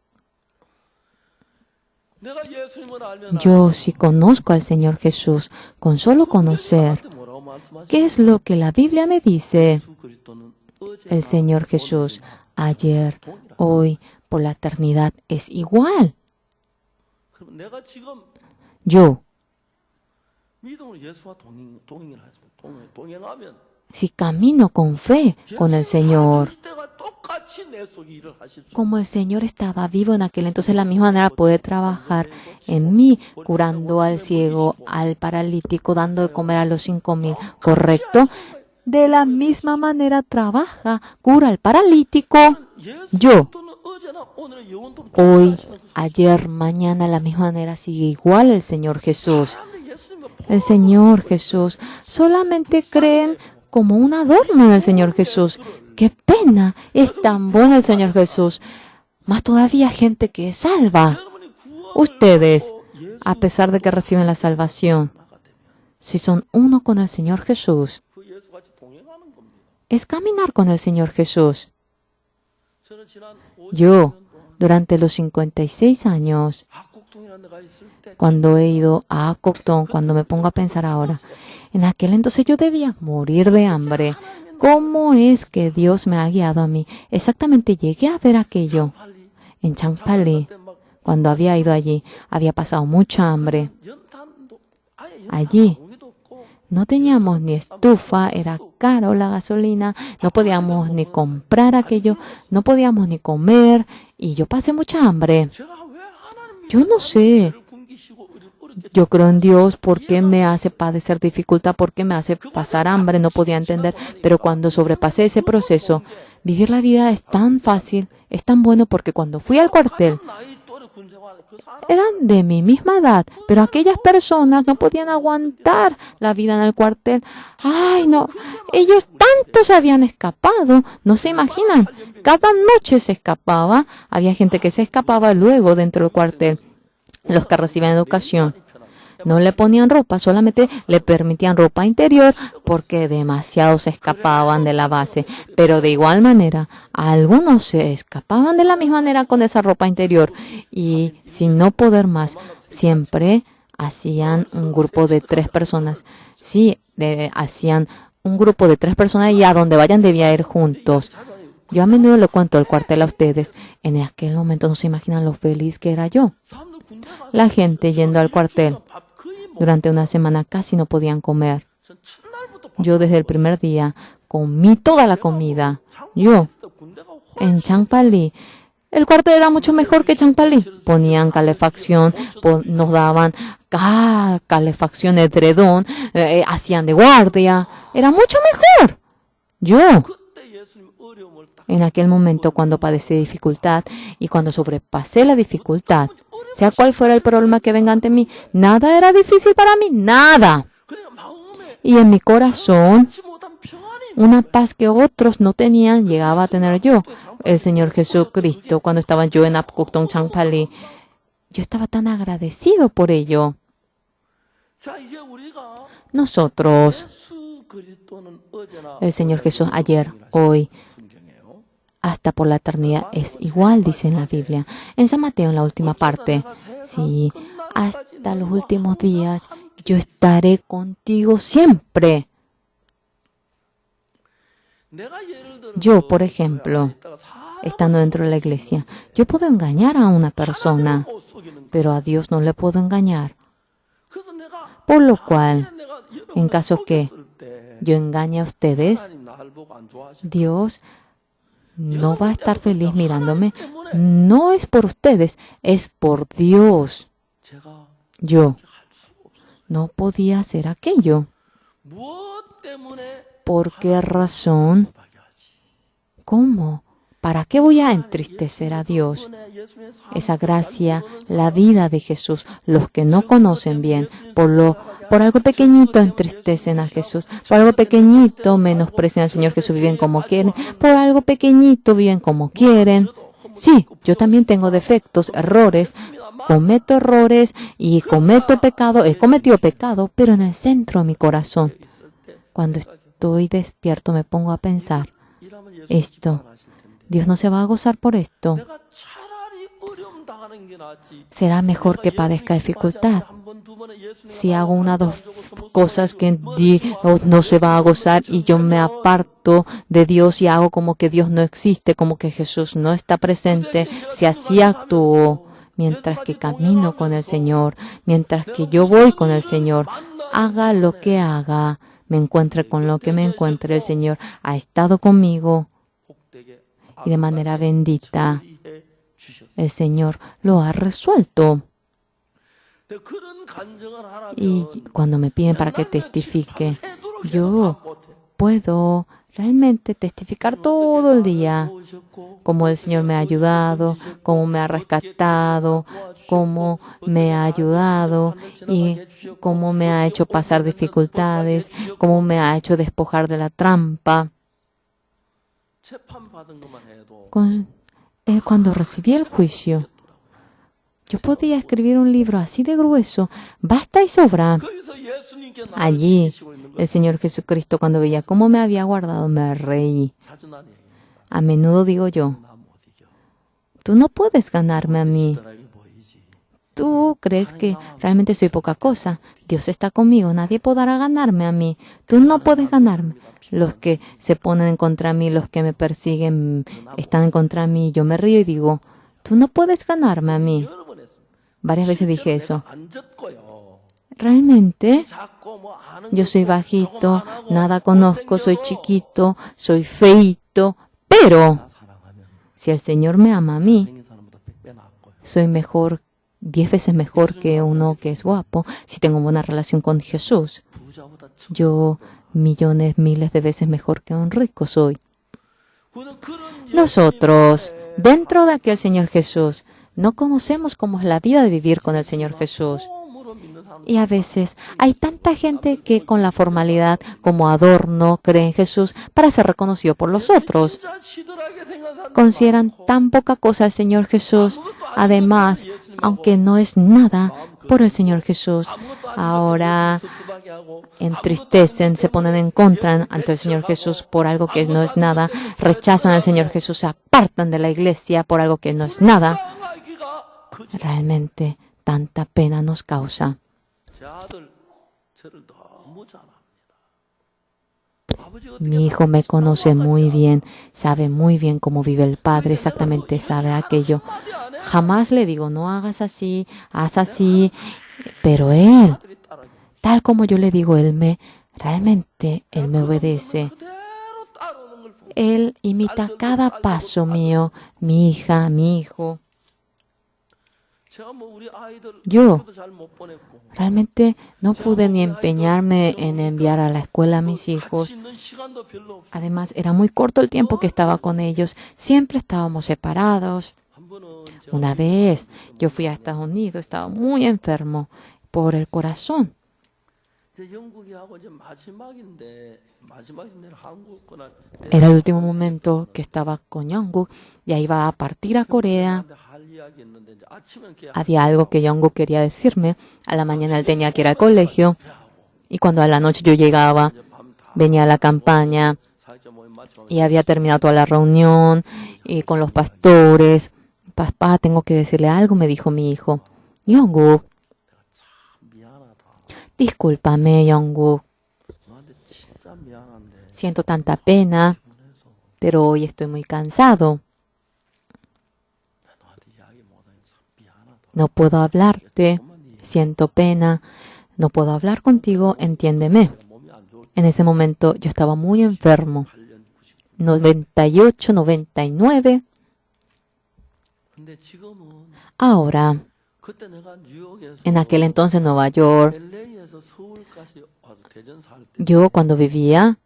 Yo sí conozco al Señor Jesús, con solo conocer. ¿Qué es lo que la Biblia me dice? El Señor Jesús, ayer, hoy, por la eternidad, es igual. Yo, si camino con fe con el Señor, como el Señor estaba vivo en aquel entonces, de la misma manera puede trabajar en mí, curando al ciego, al paralítico, dando de comer a los 5,000, ¿correcto? De la misma manera trabaja, cura al paralítico. Yo, hoy, ayer, mañana, de la misma manera sigue igual el Señor Jesús. El Señor Jesús. Solamente creen como un adorno en el Señor Jesús. ¡Qué pena! Es tan bueno el Señor Jesús. Más todavía gente que es salva. Ustedes, a pesar de que reciben la salvación, si son uno con el Señor Jesús, es caminar con el Señor Jesús. Yo, durante los 56 años, cuando he ido a Akokton, cuando me pongo a pensar ahora, en aquel entonces yo debía morir de hambre. ¿Cómo es que Dios me ha guiado a mí? Exactamente llegué a ver aquello en Changpali. Cuando había ido allí, había pasado mucha hambre. Allí No teníamos ni estufa, era caro la gasolina, no podíamos ni comprar aquello, no podíamos ni comer y yo pasé mucha hambre. Yo no sé. Yo creo en Dios, ¿por qué me hace padecer dificultad? ¿Por qué me hace pasar hambre? No podía entender, pero cuando sobrepasé ese proceso, vivir la vida es tan fácil, es tan bueno porque cuando fui al cuartel, eran de mi misma edad, pero aquellas personas no podían aguantar la vida en el cuartel. ¡Ay, no! Ellos tanto se habían escapado, no se imaginan. Cada noche se escapaba, había gente que se escapaba luego dentro del cuartel. Los que reciben educación no le ponían ropa, solamente le permitían ropa interior porque demasiado se escapaban de la base. Pero de igual manera, algunos se escapaban de la misma manera con esa ropa interior y sin no poder más, siempre hacían un grupo de 3 personas. Sí, hacían un grupo de 3 personas y a donde vayan debía ir juntos. Yo a menudo le cuento el cuartel a ustedes. En aquel momento no se imaginan lo feliz que era yo. La gente yendo al cuartel durante una semana casi no podían comer. Yo desde el primer día comí toda la comida. Yo, en Changpali, el cuartel era mucho mejor que Changpali. Ponían calefacción, nos daban calefacción, edredón, hacían de guardia. Era mucho mejor. Yo, en aquel momento cuando padecí dificultad y cuando sobrepasé la dificultad, sea cual fuera el problema que venga ante mí, nada era difícil para mí, nada. Y en mi corazón, una paz que otros no tenían, llegaba a tener yo. El Señor Jesucristo, cuando estaba yo en Apgujeong Changpali, yo estaba tan agradecido por ello. Nosotros, el Señor Jesús ayer, hoy, hasta por la eternidad es igual, dice en la Biblia. En San Mateo, en la última parte, sí, hasta los últimos días, yo estaré contigo siempre. Yo, por ejemplo, estando dentro de la iglesia, yo puedo engañar a una persona, pero a Dios no le puedo engañar. Por lo cual, en caso que yo engañe a ustedes, Dios no va a estar feliz mirándome. No es por ustedes, es por Dios. Yo no podía hacer aquello. ¿Por qué razón? ¿Cómo? ¿Para qué voy a entristecer a Dios? Esa gracia, la vida de Jesús, los que no conocen bien, por algo pequeñito entristecen a Jesús, por algo pequeñito menosprecian al Señor Jesús, viven como quieren, por algo pequeñito viven como quieren. Sí, yo también tengo defectos, errores, cometo errores y cometo pecado, he cometido pecado, pero en el centro de mi corazón, cuando estoy despierto, me pongo a pensar, esto, Dios no se va a gozar por esto. Será mejor que padezca dificultad. Si hago una o dos cosas que Dios no se va a gozar y yo me aparto de Dios y hago como que Dios no existe, como que Jesús no está presente, si así actúo mientras que camino con el Señor, mientras que yo voy con el Señor, haga lo que haga, me encuentre con lo que me encuentre, el Señor ha estado conmigo y de manera bendita el Señor lo ha resuelto. Y cuando me piden para que testifique, yo puedo realmente testificar todo el día cómo el Señor me ha ayudado, cómo me ha rescatado, cómo me ha ayudado y cómo me ha hecho pasar dificultades, cómo me ha hecho despojar de la trampa. Cuando recibí el juicio, yo podía escribir un libro así de grueso, basta y sobra. Allí, el Señor Jesucristo, cuando veía cómo me había guardado, me reí. A menudo digo yo, tú no puedes ganarme a mí. Tú crees que realmente soy poca cosa. Dios está conmigo, nadie podrá ganarme a mí. Tú no puedes ganarme. Los que se ponen en contra de mí, los que me persiguen, están en contra de mí. Yo me río y digo, tú no puedes ganarme a mí. Varias veces dije eso. Realmente yo soy bajito, nada conozco, soy chiquito, soy feíto, pero si el Señor me ama a mí, soy mejor, 10 veces mejor que uno que es guapo. Si tengo buena relación con Jesús, yo millones, miles de veces mejor que un rico soy. Nosotros, dentro de aquel Señor Jesús, no conocemos cómo es la vida de vivir con el Señor Jesús. Y a veces hay tanta gente que con la formalidad como adorno cree en Jesús para ser reconocido por los otros. Consideran tan poca cosa al Señor Jesús. Además, aunque no es nada por el Señor Jesús, ahora entristecen, se ponen en contra ante el Señor Jesús por algo que no es nada, rechazan al Señor Jesús, se apartan de la iglesia por algo que no es nada. Realmente tanta pena nos causa. Mi hijo me conoce muy bien, sabe muy bien cómo vive el Padre, exactamente sabe aquello. Jamás le digo, no hagas así, haz así, pero él, tal como yo le digo, realmente él me obedece. Él imita cada paso mío, mi hija, mi hijo. Yo realmente no pude ni empeñarme en enviar a la escuela a mis hijos. Además, era muy corto el tiempo que estaba con ellos. Siempre estábamos separados. Una vez yo fui a Estados Unidos, estaba muy enfermo por el corazón. Era el último momento que estaba con Jungkook. Ya iba a partir a Corea. Había algo que Jungkook quería decirme. A la mañana él tenía que ir al colegio. Y cuando a la noche yo llegaba, venía a la campaña y había terminado toda la reunión y con los pastores. Papá, tengo que decirle algo, me dijo mi hijo. Jungkook, discúlpame, Jungkook. Siento tanta pena, pero hoy estoy muy cansado. No puedo hablarte, siento pena, no puedo hablar contigo, entiéndeme. En ese momento yo estaba muy enfermo. 98, 99. Ahora, en aquel entonces en Nueva York, yo cuando vivía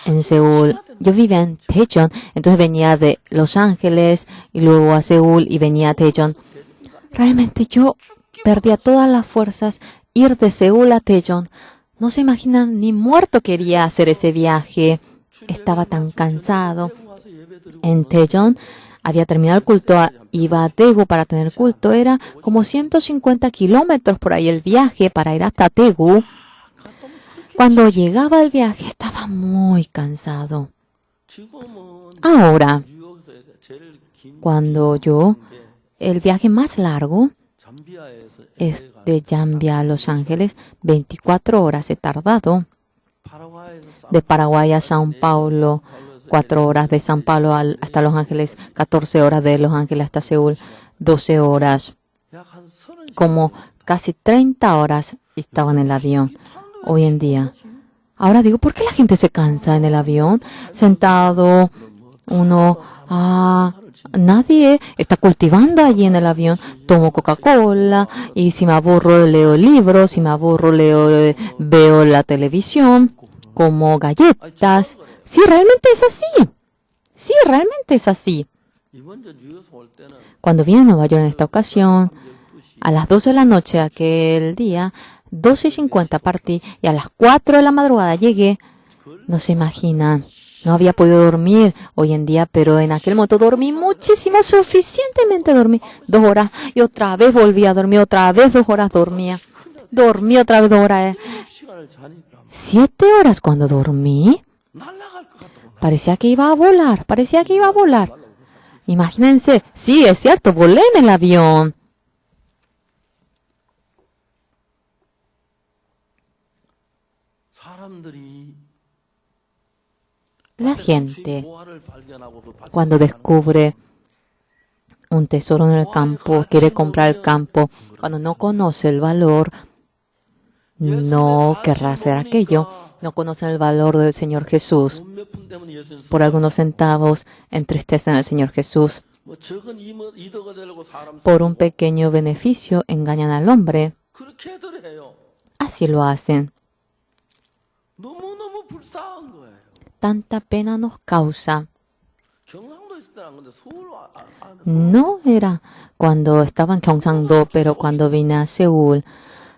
en Seúl, yo vivía en Daejeon, entonces venía de Los Ángeles y luego a Seúl y venía a Daejeon. Realmente yo perdía todas las fuerzas ir de Seúl a Daejeon. No se imaginan, ni muerto quería hacer ese viaje. Estaba tan cansado. En Daejeon había terminado el culto, iba a Daegu para tener culto. Era como 150 kilómetros por ahí el viaje para ir hasta Daegu. Cuando llegaba el viaje estaba muy cansado. Ahora, el viaje más largo es de Zambia a Los Ángeles, 24 horas he tardado. De Paraguay a Sao Paulo, 4 horas. De Sao Paulo hasta Los Ángeles, 14 horas. De Los Ángeles hasta Seúl, 12 horas. Como casi 30 horas estaba en el avión hoy en día. Ahora digo, ¿por qué la gente se cansa en el avión? Sentado, nadie está cultivando allí en el avión. Tomo Coca-Cola y si me aburro leo libros, si me aburro veo la televisión, como galletas. Sí, realmente es así. Sí, realmente es así. Cuando vine a Nueva York en esta ocasión, a las 12 de la noche aquel día, 12:50 partí y a las 4 de la madrugada llegué. No se imaginan. No había podido dormir hoy en día, pero en aquel momento dormí muchísimo, suficientemente dormí 2 horas y otra vez volví a dormir, otra vez 2 horas dormía. Dormí otra vez 2 horas. 7 horas cuando dormí. Parecía que iba a volar, Imagínense, sí, es cierto, volé en el avión. La gente, cuando descubre un tesoro en el campo, quiere comprar el campo, cuando no conoce el valor, no querrá hacer aquello. No conocen el valor del Señor Jesús.
돈 몇 푼 때문에 예수님
Por algunos centavos entristecen al Señor Jesús.
뭐 적은 이득을 내려고 사람
Por un pequeño beneficio engañan al hombre.
그렇게들 해요.
Así lo hacen.
너무너무 불쌍한 거예요.
Tanta pena nos causa.
경상도 있을 때는 안 근데 서울
No era cuando estaba en Gyeongsang-do, pero cuando vine a Seúl.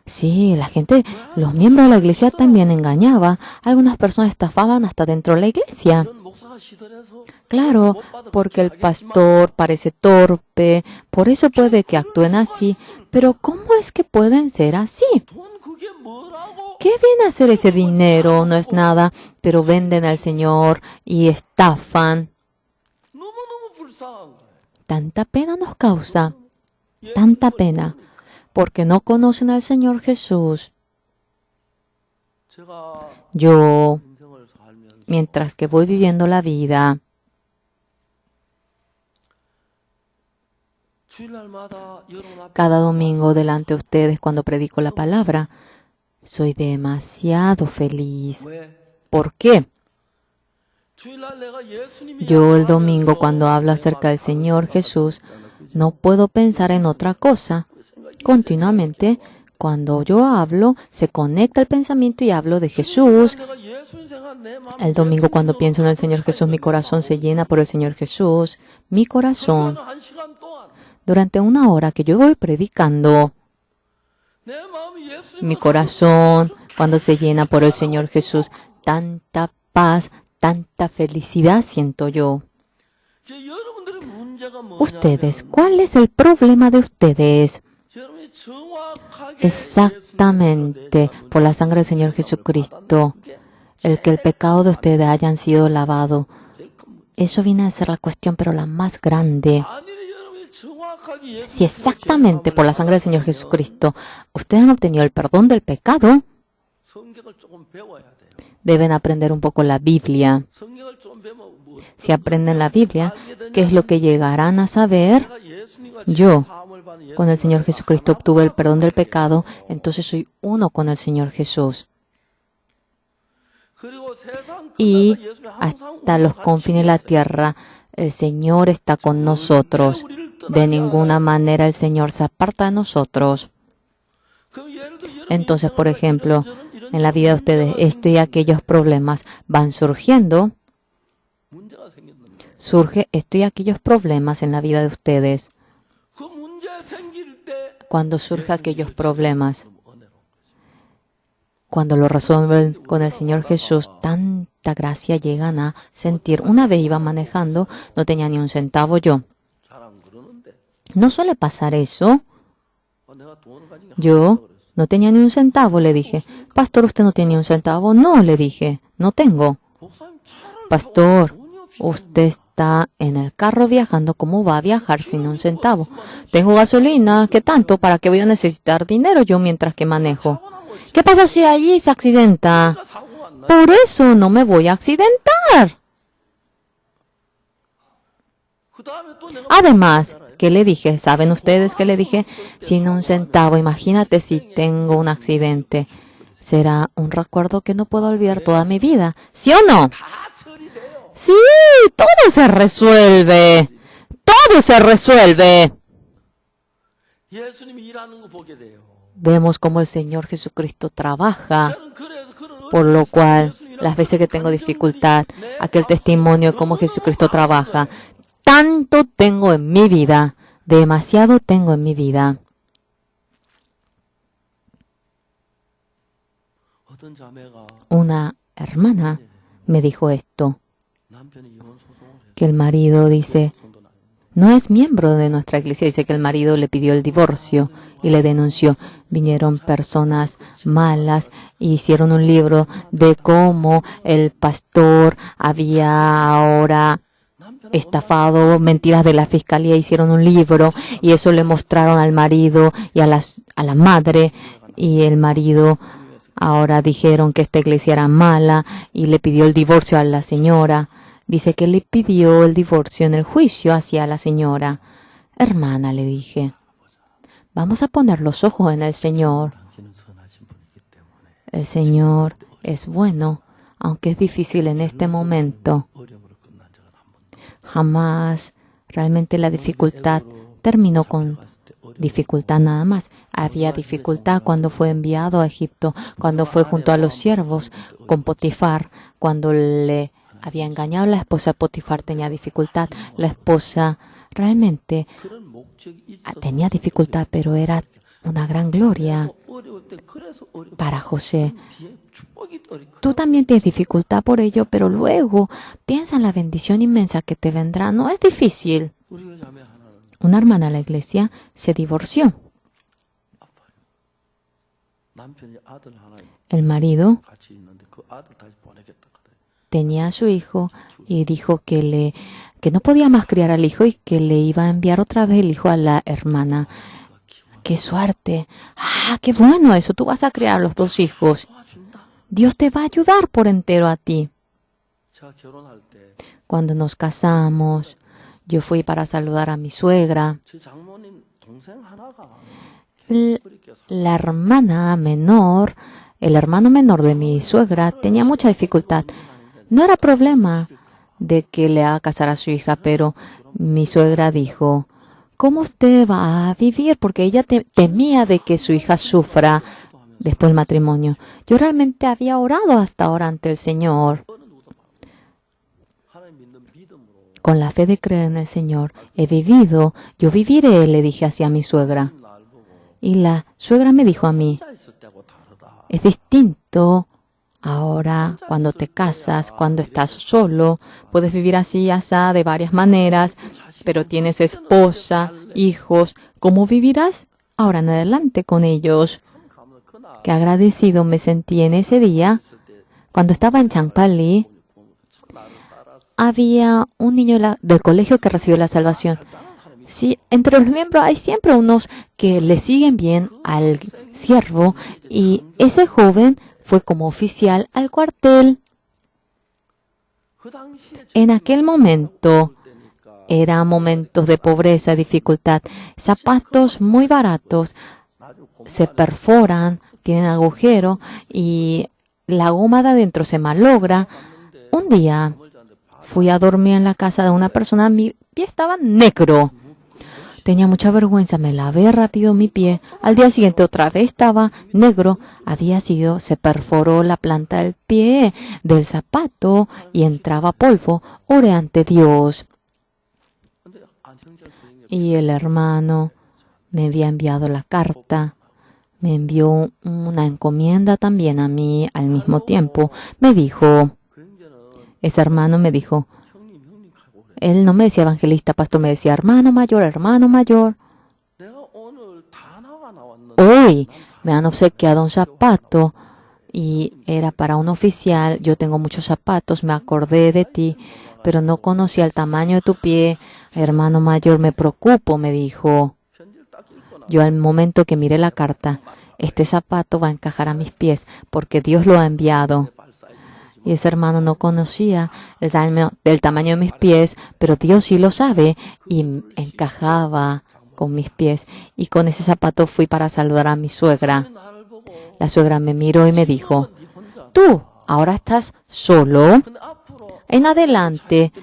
Sí, la gente, los miembros de la iglesia también engañaban. Algunas personas estafaban hasta dentro de la iglesia.
이런 목사가 시들해서
Claro, porque el pastor parece torpe, por eso puede que actúen así. Pero ¿cómo es que pueden ser así?
돈 그게 뭐라고?
¿Qué viene a hacer ese dinero? No es nada, pero venden al Señor y estafan.
너무너무 불쌍한 거예요.
Tanta pena nos causa, tanta pena, porque no conocen al Señor Jesús.
제가
Yo,
인생을 살면서
mientras que voy viviendo la vida,
주일날마다 여러분 앞에
cada domingo delante de ustedes cuando predico la palabra, soy demasiado feliz.
왜?
¿Por qué?
주일날 내가 예수님이
Yo el domingo cuando hablo acerca del Señor Jesús, no puedo pensar en otra cosa. Continuamente, cuando yo hablo, se conecta el pensamiento y hablo de Jesús.
내가 예수님 생각 내 마음
El domingo cuando pienso en el Señor Jesús, mi corazón se llena por el Señor Jesús. Mi corazón,
한 시간 동안
durante una hora que yo voy predicando,
내 마음이 예수님
mi corazón, cuando se llena por el Señor Jesús, tanta paz, tanta felicidad siento yo.
여러분들의 문제가 뭐냐면
Ustedes, ¿cuál es el problema de ustedes?
여러분이 정확하게
Exactamente, por la sangre del Señor Jesucristo, el que el pecado de ustedes hayan sido lavado. Eso viene a ser la cuestión, pero la más grande. Si exactamente por la sangre del Señor Jesucristo ustedes han obtenido el perdón del pecado, deben aprender un poco la Biblia. Si aprenden la Biblia, ¿qué es lo que llegarán a saber? Yo, con el Señor Jesucristo obtuve el perdón del pecado, entonces soy uno con el Señor Jesús. Y hasta los confines de la tierra, el Señor está con nosotros. De ninguna manera el Señor se aparta de nosotros. Entonces, por ejemplo, en la vida de ustedes, esto y aquellos problemas van surgiendo. Surge esto y aquellos problemas en la vida de ustedes. Cuando surgen aquellos problemas, cuando lo resuelven con el Señor Jesús, tanta gracia llegan a sentir. Una vez iba manejando, no tenía ni un centavo yo. No suele pasar eso. Yo no tenía ni un centavo, le dije. Pastor, ¿usted no tiene ni un centavo? No, le dije, no tengo. Pastor, usted está en el carro viajando, ¿cómo va a viajar sin un centavo? Tengo gasolina, ¿qué tanto? ¿Para qué voy a necesitar dinero yo mientras que manejo? ¿Qué pasa si allí se accidenta? Por eso no me voy a accidentar. Además, ¿qué le dije? ¿Saben ustedes qué le dije? Sin un centavo, imagínate si tengo un accidente. Será un recuerdo que no puedo olvidar toda mi vida. ¿Sí o no? Sí, todo se resuelve. Todo se resuelve. Vemos cómo el Señor Jesucristo trabaja, por lo cual las veces que tengo dificultad, aquel testimonio de cómo Jesucristo trabaja, tanto tengo en mi vida, demasiado tengo en mi vida. Una hermana me dijo esto, que el marido dice, no es miembro de nuestra iglesia, dice que el marido le pidió el divorcio y le denunció. Vinieron personas malas y hicieron un libro de cómo el pastor había ahora estafado, mentiras de la fiscalía, hicieron un libro y eso le mostraron al marido y a la madre, y el marido ahora dijeron que esta iglesia era mala y le pidió el divorcio a la señora. Dice que le pidió el divorcio en el juicio hacia la señora. Hermana, le dije, vamos a poner los ojos en el Señor. El Señor es bueno, aunque es difícil en este momento. Jamás realmente la dificultad terminó con dificultad nada más. Había dificultad cuando fue enviado a Egipto, cuando fue junto a los siervos con Potifar, cuando le había engañado a la esposa de Potifar tenía dificultad. La esposa realmente tenía dificultad, pero era una gran gloria para José. Tú también tienes dificultad por ello, pero luego piensa en la bendición inmensa que te vendrá. No es difícil. Una hermana de la iglesia se divorció. El marido tenía a su hijo y dijo que no podía más criar al hijo y que le iba a enviar otra vez el hijo a la hermana. ¡Qué suerte! ¡Ah, qué bueno eso! Tú vas a criar a los dos hijos. Dios te va a ayudar por entero a ti. Cuando nos casamos, yo fui para saludar a mi suegra. La hermana menor, el hermano menor de mi suegra tenía mucha dificultad. No era problema de que le haga casar a su hija, pero mi suegra dijo, ¿cómo usted va a vivir? Porque ella temía de que su hija sufra después del matrimonio. Yo realmente había orado hasta ahora ante el Señor. Con la fe de creer en el Señor, he vivido, yo viviré, le dije hacia mi suegra. Y la suegra me dijo a mí, es distinto ahora cuando te casas, cuando estás solo, puedes vivir así, asá, de varias maneras, pero tienes esposa, hijos, ¿cómo vivirás ahora en adelante con ellos? Qué agradecido me sentí en ese día. Cuando estaba en Champali, había un niño del colegio que recibió la salvación. Sí, entre los miembros hay siempre unos que le siguen bien al siervo y ese joven fue como oficial al cuartel. En aquel momento eran momentos de pobreza, dificultad. Zapatos muy baratos se perforan, tienen agujero y la goma de adentro se malogra. Un día fui a dormir en la casa de una persona, mi pie estaba negro. Tenía mucha vergüenza, me lavé rápido mi pie. Al día siguiente otra vez estaba negro. Se perforó la planta del pie del zapato y entraba polvo. Oré ante Dios. Y el hermano me había enviado la carta. Me envió una encomienda también a mí al mismo tiempo. Ese hermano me dijo, él no me decía evangelista, pastor, me decía hermano mayor, hermano mayor. Hoy me han obsequiado un zapato y era para un oficial. Yo tengo muchos zapatos, me acordé de ti, pero no conocía el tamaño de tu pie. Hermano mayor, me preocupo, me dijo. Yo al momento que miré la carta, este zapato va a encajar a mis pies porque Dios lo ha enviado. Y ese hermano no conocía el tamaño de mis pies, pero Dios sí lo sabe y encajaba con mis pies. Y con ese zapato fui para saludar a mi suegra. La suegra me miró y me dijo, tú ahora estás solo. En adelante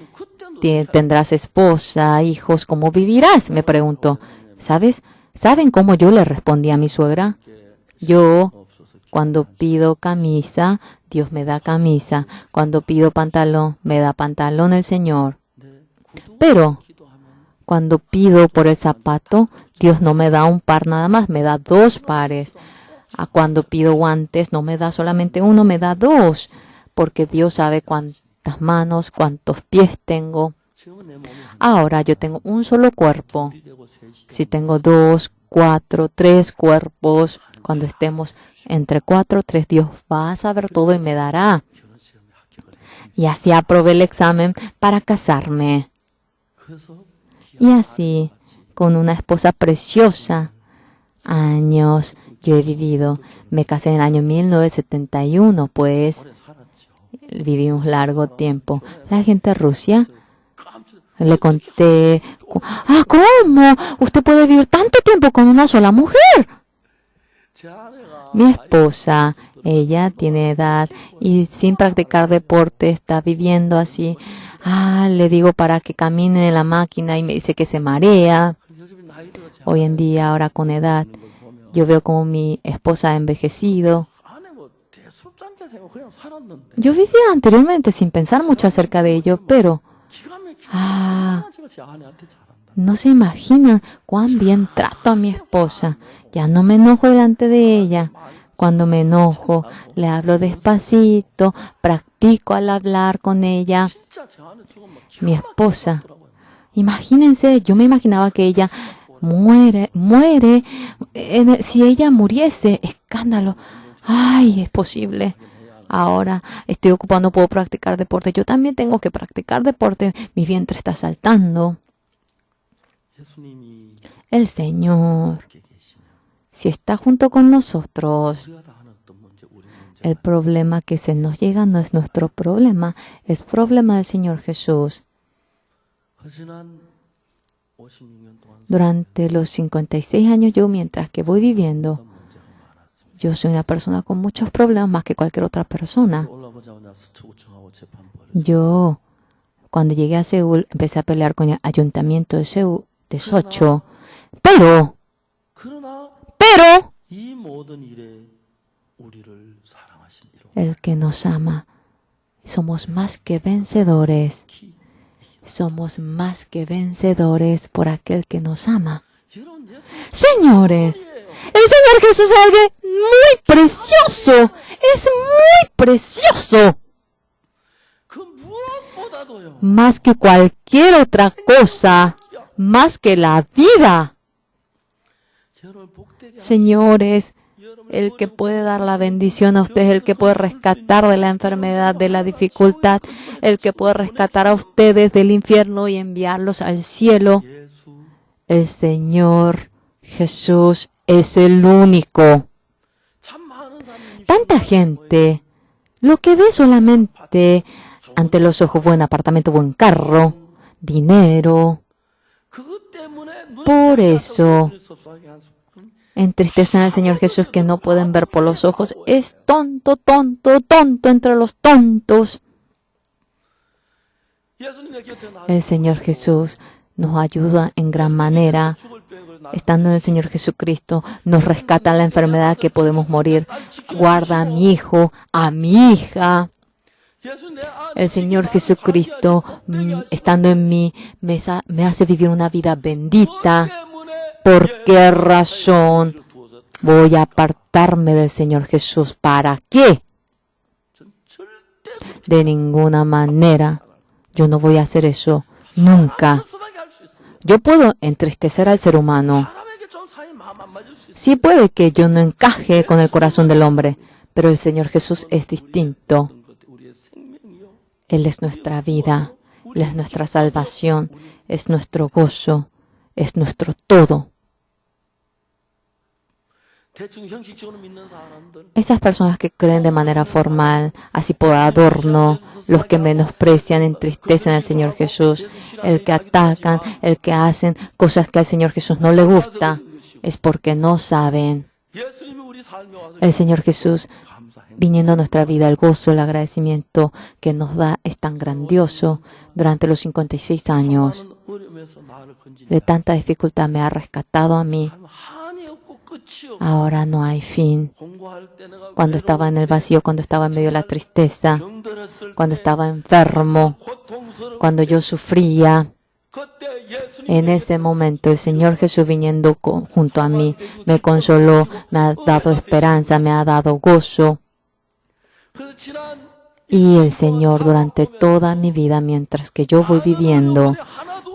tendrás esposa, hijos, ¿cómo vivirás? Me preguntó. ¿Saben cómo yo le respondí a mi suegra? Yo, cuando pido camisa, Dios me da camisa. Cuando pido pantalón, me da pantalón el Señor. Pero cuando pido por el zapato, Dios no me da un par nada más, me da 2 pares. Cuando pido guantes, no me da solamente uno, me da 2. Porque Dios sabe cuántas manos, cuántos pies tengo. Ahora yo tengo un solo cuerpo. Si tengo 2, 4, 3 cuerpos, cuando estemos entre 4 o 3, Dios va a saber todo y me dará. Y así aprobé el examen para casarme. Y así, con una esposa preciosa, años yo he vivido. Me casé en el año 1971, pues vivimos largo tiempo. La gente de Rusia, le conté, ¿cómo? ¿Usted puede vivir tanto tiempo con una sola mujer? Mi esposa Ella tiene edad y sin practicar deporte está viviendo así. Le digo para que camine en la máquina y me dice que se marea. Hoy en día, ahora con edad, yo veo como mi esposa ha envejecido. Yo vivía anteriormente sin pensar mucho acerca de ello, pero no se imaginan cuán bien trato a mi esposa. Ya no me enojo delante de ella. Cuando me enojo, le hablo despacito, practico al hablar con ella. Mi esposa, imagínense, yo me imaginaba que ella muere. Si ella muriese, escándalo. Es posible. Ahora estoy ocupado, no puedo practicar deporte. Yo también tengo que practicar deporte. Mi vientre está saltando. El Señor, si está junto con nosotros, el problema que se nos llega no es nuestro problema, es problema del Señor Jesús. Durante los 56 años yo, mientras que voy viviendo, yo soy una persona con muchos problemas más que cualquier otra persona. Yo, cuando llegué a Seúl, empecé a pelear con el ayuntamiento de Seúl, de Socho. Pero, el que nos ama, somos más que vencedores. Somos más que vencedores por aquel que nos ama. Señores, el Señor Jesús es alguien muy precioso. Es muy precioso. Más que cualquier otra cosa. Más que la vida. Señores, el que puede dar la bendición a ustedes, el que puede rescatar de la enfermedad, de la dificultad, el que puede rescatar a ustedes del infierno y enviarlos al cielo, el Señor Jesús es el único. Tanta gente, lo que ve solamente ante los ojos, buen apartamento, buen carro, dinero. Por eso entristecen al Señor Jesús, que no pueden ver por los ojos. Es tonto entre los tontos. El Señor Jesús nos ayuda en gran manera. Estando en el Señor Jesucristo, nos rescata la enfermedad que podemos morir. Guarda a mi hijo, a mi hija. El Señor Jesucristo, estando en mí, me hace vivir una vida bendita. ¿Por qué razón voy a apartarme del Señor Jesús? ¿Para qué? De ninguna manera. Yo no voy a hacer eso. Nunca. Yo puedo entristecer al ser humano. Sí puede que yo no encaje con el corazón del hombre, pero el Señor Jesús es distinto. Él es nuestra vida, Él es nuestra salvación, es nuestro gozo, es nuestro todo. Esas personas que creen de manera formal, así por adorno, los que menosprecian, entristecen al Señor Jesús, el que atacan, el que hacen cosas que al Señor Jesús no le gusta, es porque no saben. El Señor Jesús, viniendo a nuestra vida, el gozo, el agradecimiento que nos da es tan grandioso. Durante los 56 años de tanta dificultad me ha rescatado a mí. Ahora no hay fin. Cuando estaba en el vacío, cuando estaba en medio de la tristeza, cuando estaba enfermo, cuando yo sufría, en ese momento el Señor Jesús viniendo junto a mí me consoló, me ha dado esperanza, me ha dado gozo. Y el Señor, durante toda mi vida, mientras que yo voy viviendo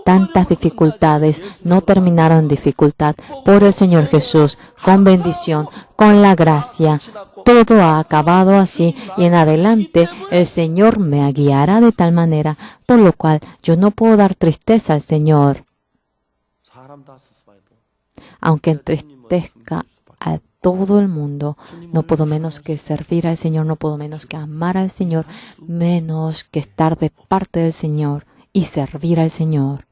tantas dificultades, no terminaron en dificultad. Por el Señor Jesús, con bendición, con la gracia, todo ha acabado así, y en adelante el Señor me guiará de tal manera, por lo cual yo no puedo dar tristeza al Señor. Aunque entristezca a todo el mundo, no puedo menos que servir al Señor, no puedo menos que amar al Señor, menos que estar de parte del Señor y servir al Señor.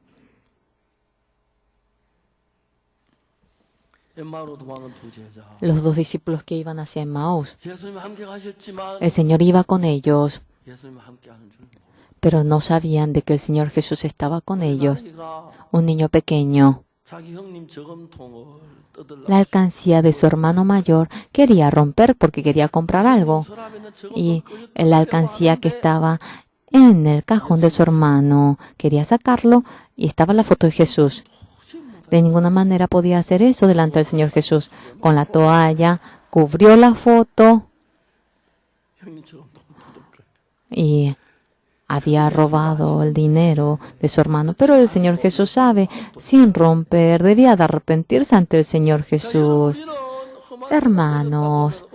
엠마오로 도망간 두 제자.
los dos discípulos que iban hacia Emmaús.
예수님 함께 가셨지만
El Señor iba con ellos,
예수님 함께 하는 줄 모르고.
pero no sabían de que el Señor Jesús estaba con ellos.
나리가
Un niño pequeño,
자기 형님 저금통을 뜯으려고
la alcancía de su hermano mayor, quería romper porque quería comprar algo.
서랍에 있는
Y
저금통을
la alcancía que estaba en el cajón de su hermano quería sacarlo y estaba la foto de Jesús. De ninguna manera podía hacer eso delante del Señor Jesús. Con la toalla cubrió la foto
형님 저금통 뜯을 거예요.
y había robado el dinero de su hermano. Pero el Señor Jesús sabe, sin romper, debía de arrepentirse ante el Señor Jesús. Hermanos,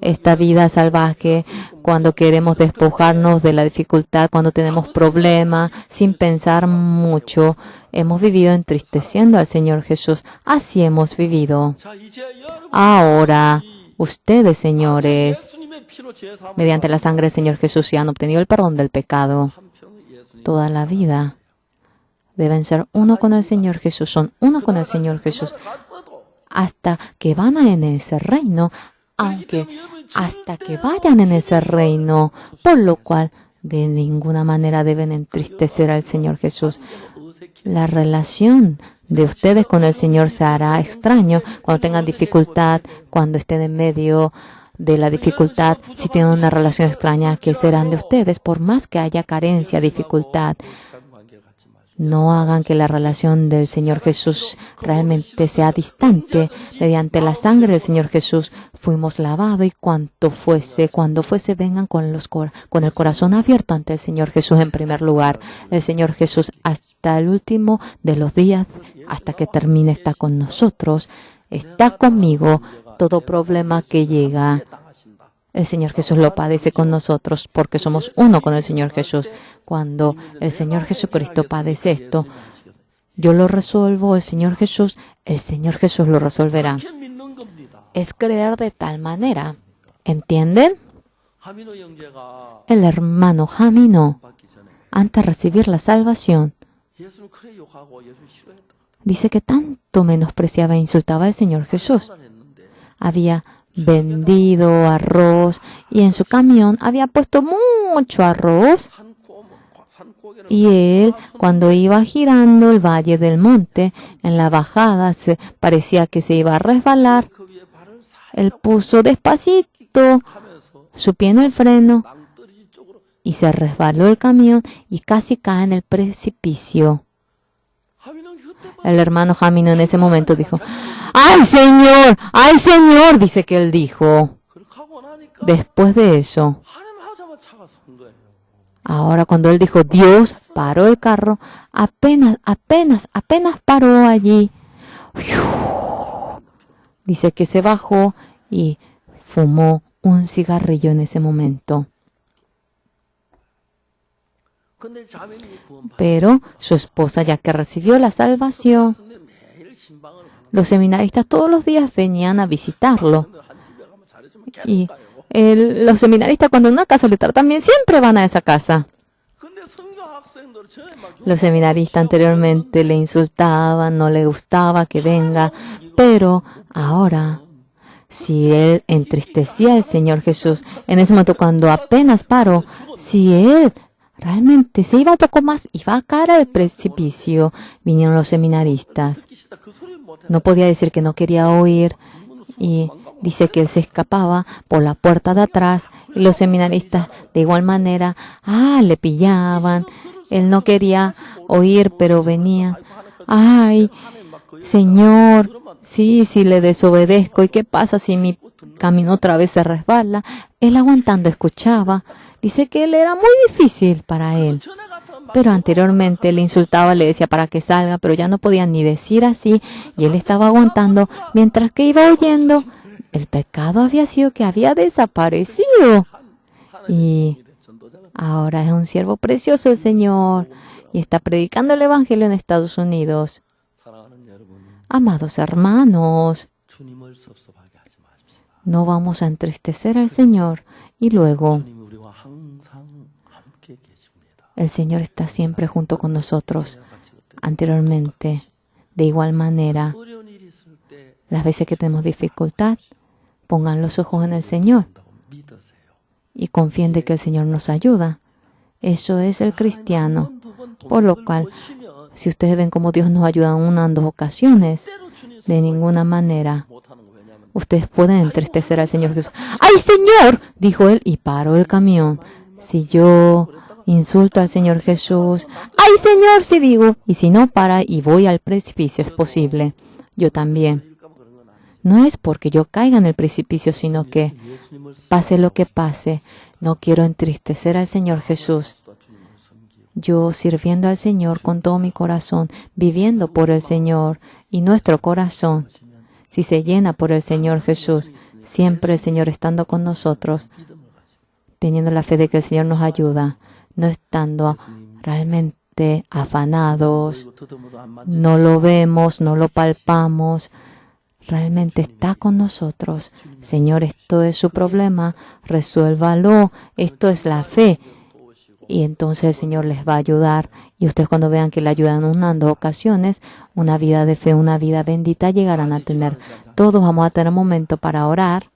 esta vida salvaje, cuando queremos despojarnos de la dificultad, cuando tenemos problemas, sin pensar mucho, hemos vivido entristeciendo al Señor Jesús. Así hemos vivido.
자, 이제 여러분
Ahora, ustedes, señores,
예수님의 피로 제사함을
mediante la sangre del Señor Jesús, ya han obtenido el perdón del pecado.
한평 예수님
Toda la vida deben ser uno con el Señor Jesús, son uno con el Señor Jesús,
갔어도
hasta que van en ese reino, aunque hasta que vayan en ese reino, por lo cual de ninguna manera deben entristecer al Señor Jesús. La relación de ustedes con el Señor se hará extraño cuando tengan dificultad, cuando estén en medio de la dificultad, si tienen una relación extraña, que serán de ustedes, por más que haya carencia, dificultad. No hagan que la relación del Señor Jesús realmente sea distante. Mediante la sangre del Señor Jesús fuimos lavados y cuando fuese, vengan con el corazón abierto ante el Señor Jesús en primer lugar. El Señor Jesús hasta el último de los días, hasta que termine, está con nosotros, está conmigo. Todo problema que llega, el Señor Jesús lo padece con nosotros porque somos uno con el Señor Jesús. Cuando el Señor Jesucristo padece esto, yo lo resuelvo, el Señor Jesús lo resolverá.
이렇게 믿는 겁니다.
Es creer de tal manera. ¿Entienden?
하민호 형제가
El hermano Jamino,
받기 전에
antes de recibir la salvación,
예수님 그래 욕하고 예수 싫어했다.
dice que tanto menospreciaba e insultaba al Señor Jesús.
했는데
Había vendido arroz y en su camión había puesto mucho arroz.
산고개는
Y él, cuando iba girando el valle del monte, en la bajada parecía que se iba a resbalar.
그 위에 발을 살
Él puso despacito
하면서
su pie en el freno
낭떠러지 쪽으로
y se resbaló el camión y casi cae en el precipicio.
하민호 그때
El hermano Jamino en ese momento dijo, ¡ay, Señor! ¡Ay, Señor! Dice que él dijo.
그렇게 하고 나니까
Después de eso,
하나님 하자마자 차가 선 거예요.
ahora cuando él dijo, Dios paró el carro, apenas paró allí. Dice que se bajó y fumó un cigarrillo en ese momento.
근데 자매님이 구원받았는데
Pero su esposa, ya que recibió la salvación,
매일 신방을 하는
los seminaristas todos los días venían a visitarlo.
한 집에 가면 잘해주면
Y
깨끗해요.
los seminaristas cuando una casa le tratan bien, siempre van a esa casa.
근데 성교 학생들 전에 막
Los seminaristas anteriormente le insultaban, no le gustaba que venga, pero ahora, si él entristecía al Señor Jesús, en ese momento cuando apenas paró, si él realmente se iba un poco más, iba a caer al precipicio, vinieron los seminaristas.
듣기시다 그 소리를 못해.
No podía decir que no quería oír y dice que él se escapaba por la puerta de atrás y los seminaristas de igual manera, le pillaban. Él no quería oír, pero venían. ¡Ay, Señor! Sí, si le desobedezco. ¿Y qué pasa si mi camino otra vez se resbala? Él aguantando escuchaba. Dice que él era muy difícil para él.
전에 같은 막
Pero anteriormente le insultaba, le decía para que salga, pero ya no podía ni decir así. Y él estaba aguantando mientras que iba oyendo. El pecado había sido que había desaparecido. Y
전도자가
ahora es un siervo precioso el Señor. Y está predicando el Evangelio en Estados Unidos.
사랑하는 여러분,
Amados hermanos,
주님을 섭섭하게 하지 마십시오.
no vamos a entristecer al Señor. Y luego,
주님이 우리와 항상 함께 계십니다.
el Señor está siempre junto con nosotros. Anteriormente, de igual manera,
어려운
Las veces que tenemos dificultad, pongan los ojos en el Señor y confíen de que el Señor nos ayuda. Eso es el cristiano. Por lo cual, si ustedes ven cómo Dios nos ayuda en una o dos ocasiones, de ninguna manera ustedes pueden entristecer al Señor Jesús. ¡Ay, Señor!, dijo él y paró el camión. Si yo insulto al Señor Jesús, ¡ay, Señor!, si digo, y si no para y voy al precipicio, es posible. Yo también. No es porque yo caiga en el precipicio, sino que pase lo que pase, no quiero entristecer al Señor Jesús. Yo sirviendo al Señor con todo mi corazón, viviendo por el Señor, y nuestro corazón, si se llena por el Señor Jesús, siempre el Señor estando con nosotros, teniendo la fe de que el Señor nos ayuda, no estando realmente afanados, no lo vemos, no lo palpamos, realmente está con nosotros. Señor, esto es su problema, resuélvalo, esto es la fe. Y entonces el Señor les va a ayudar. Y ustedes cuando vean que le ayudan en unas dos ocasiones, una vida de fe, una vida bendita llegarán a tener. Todos vamos a tener un momento para orar.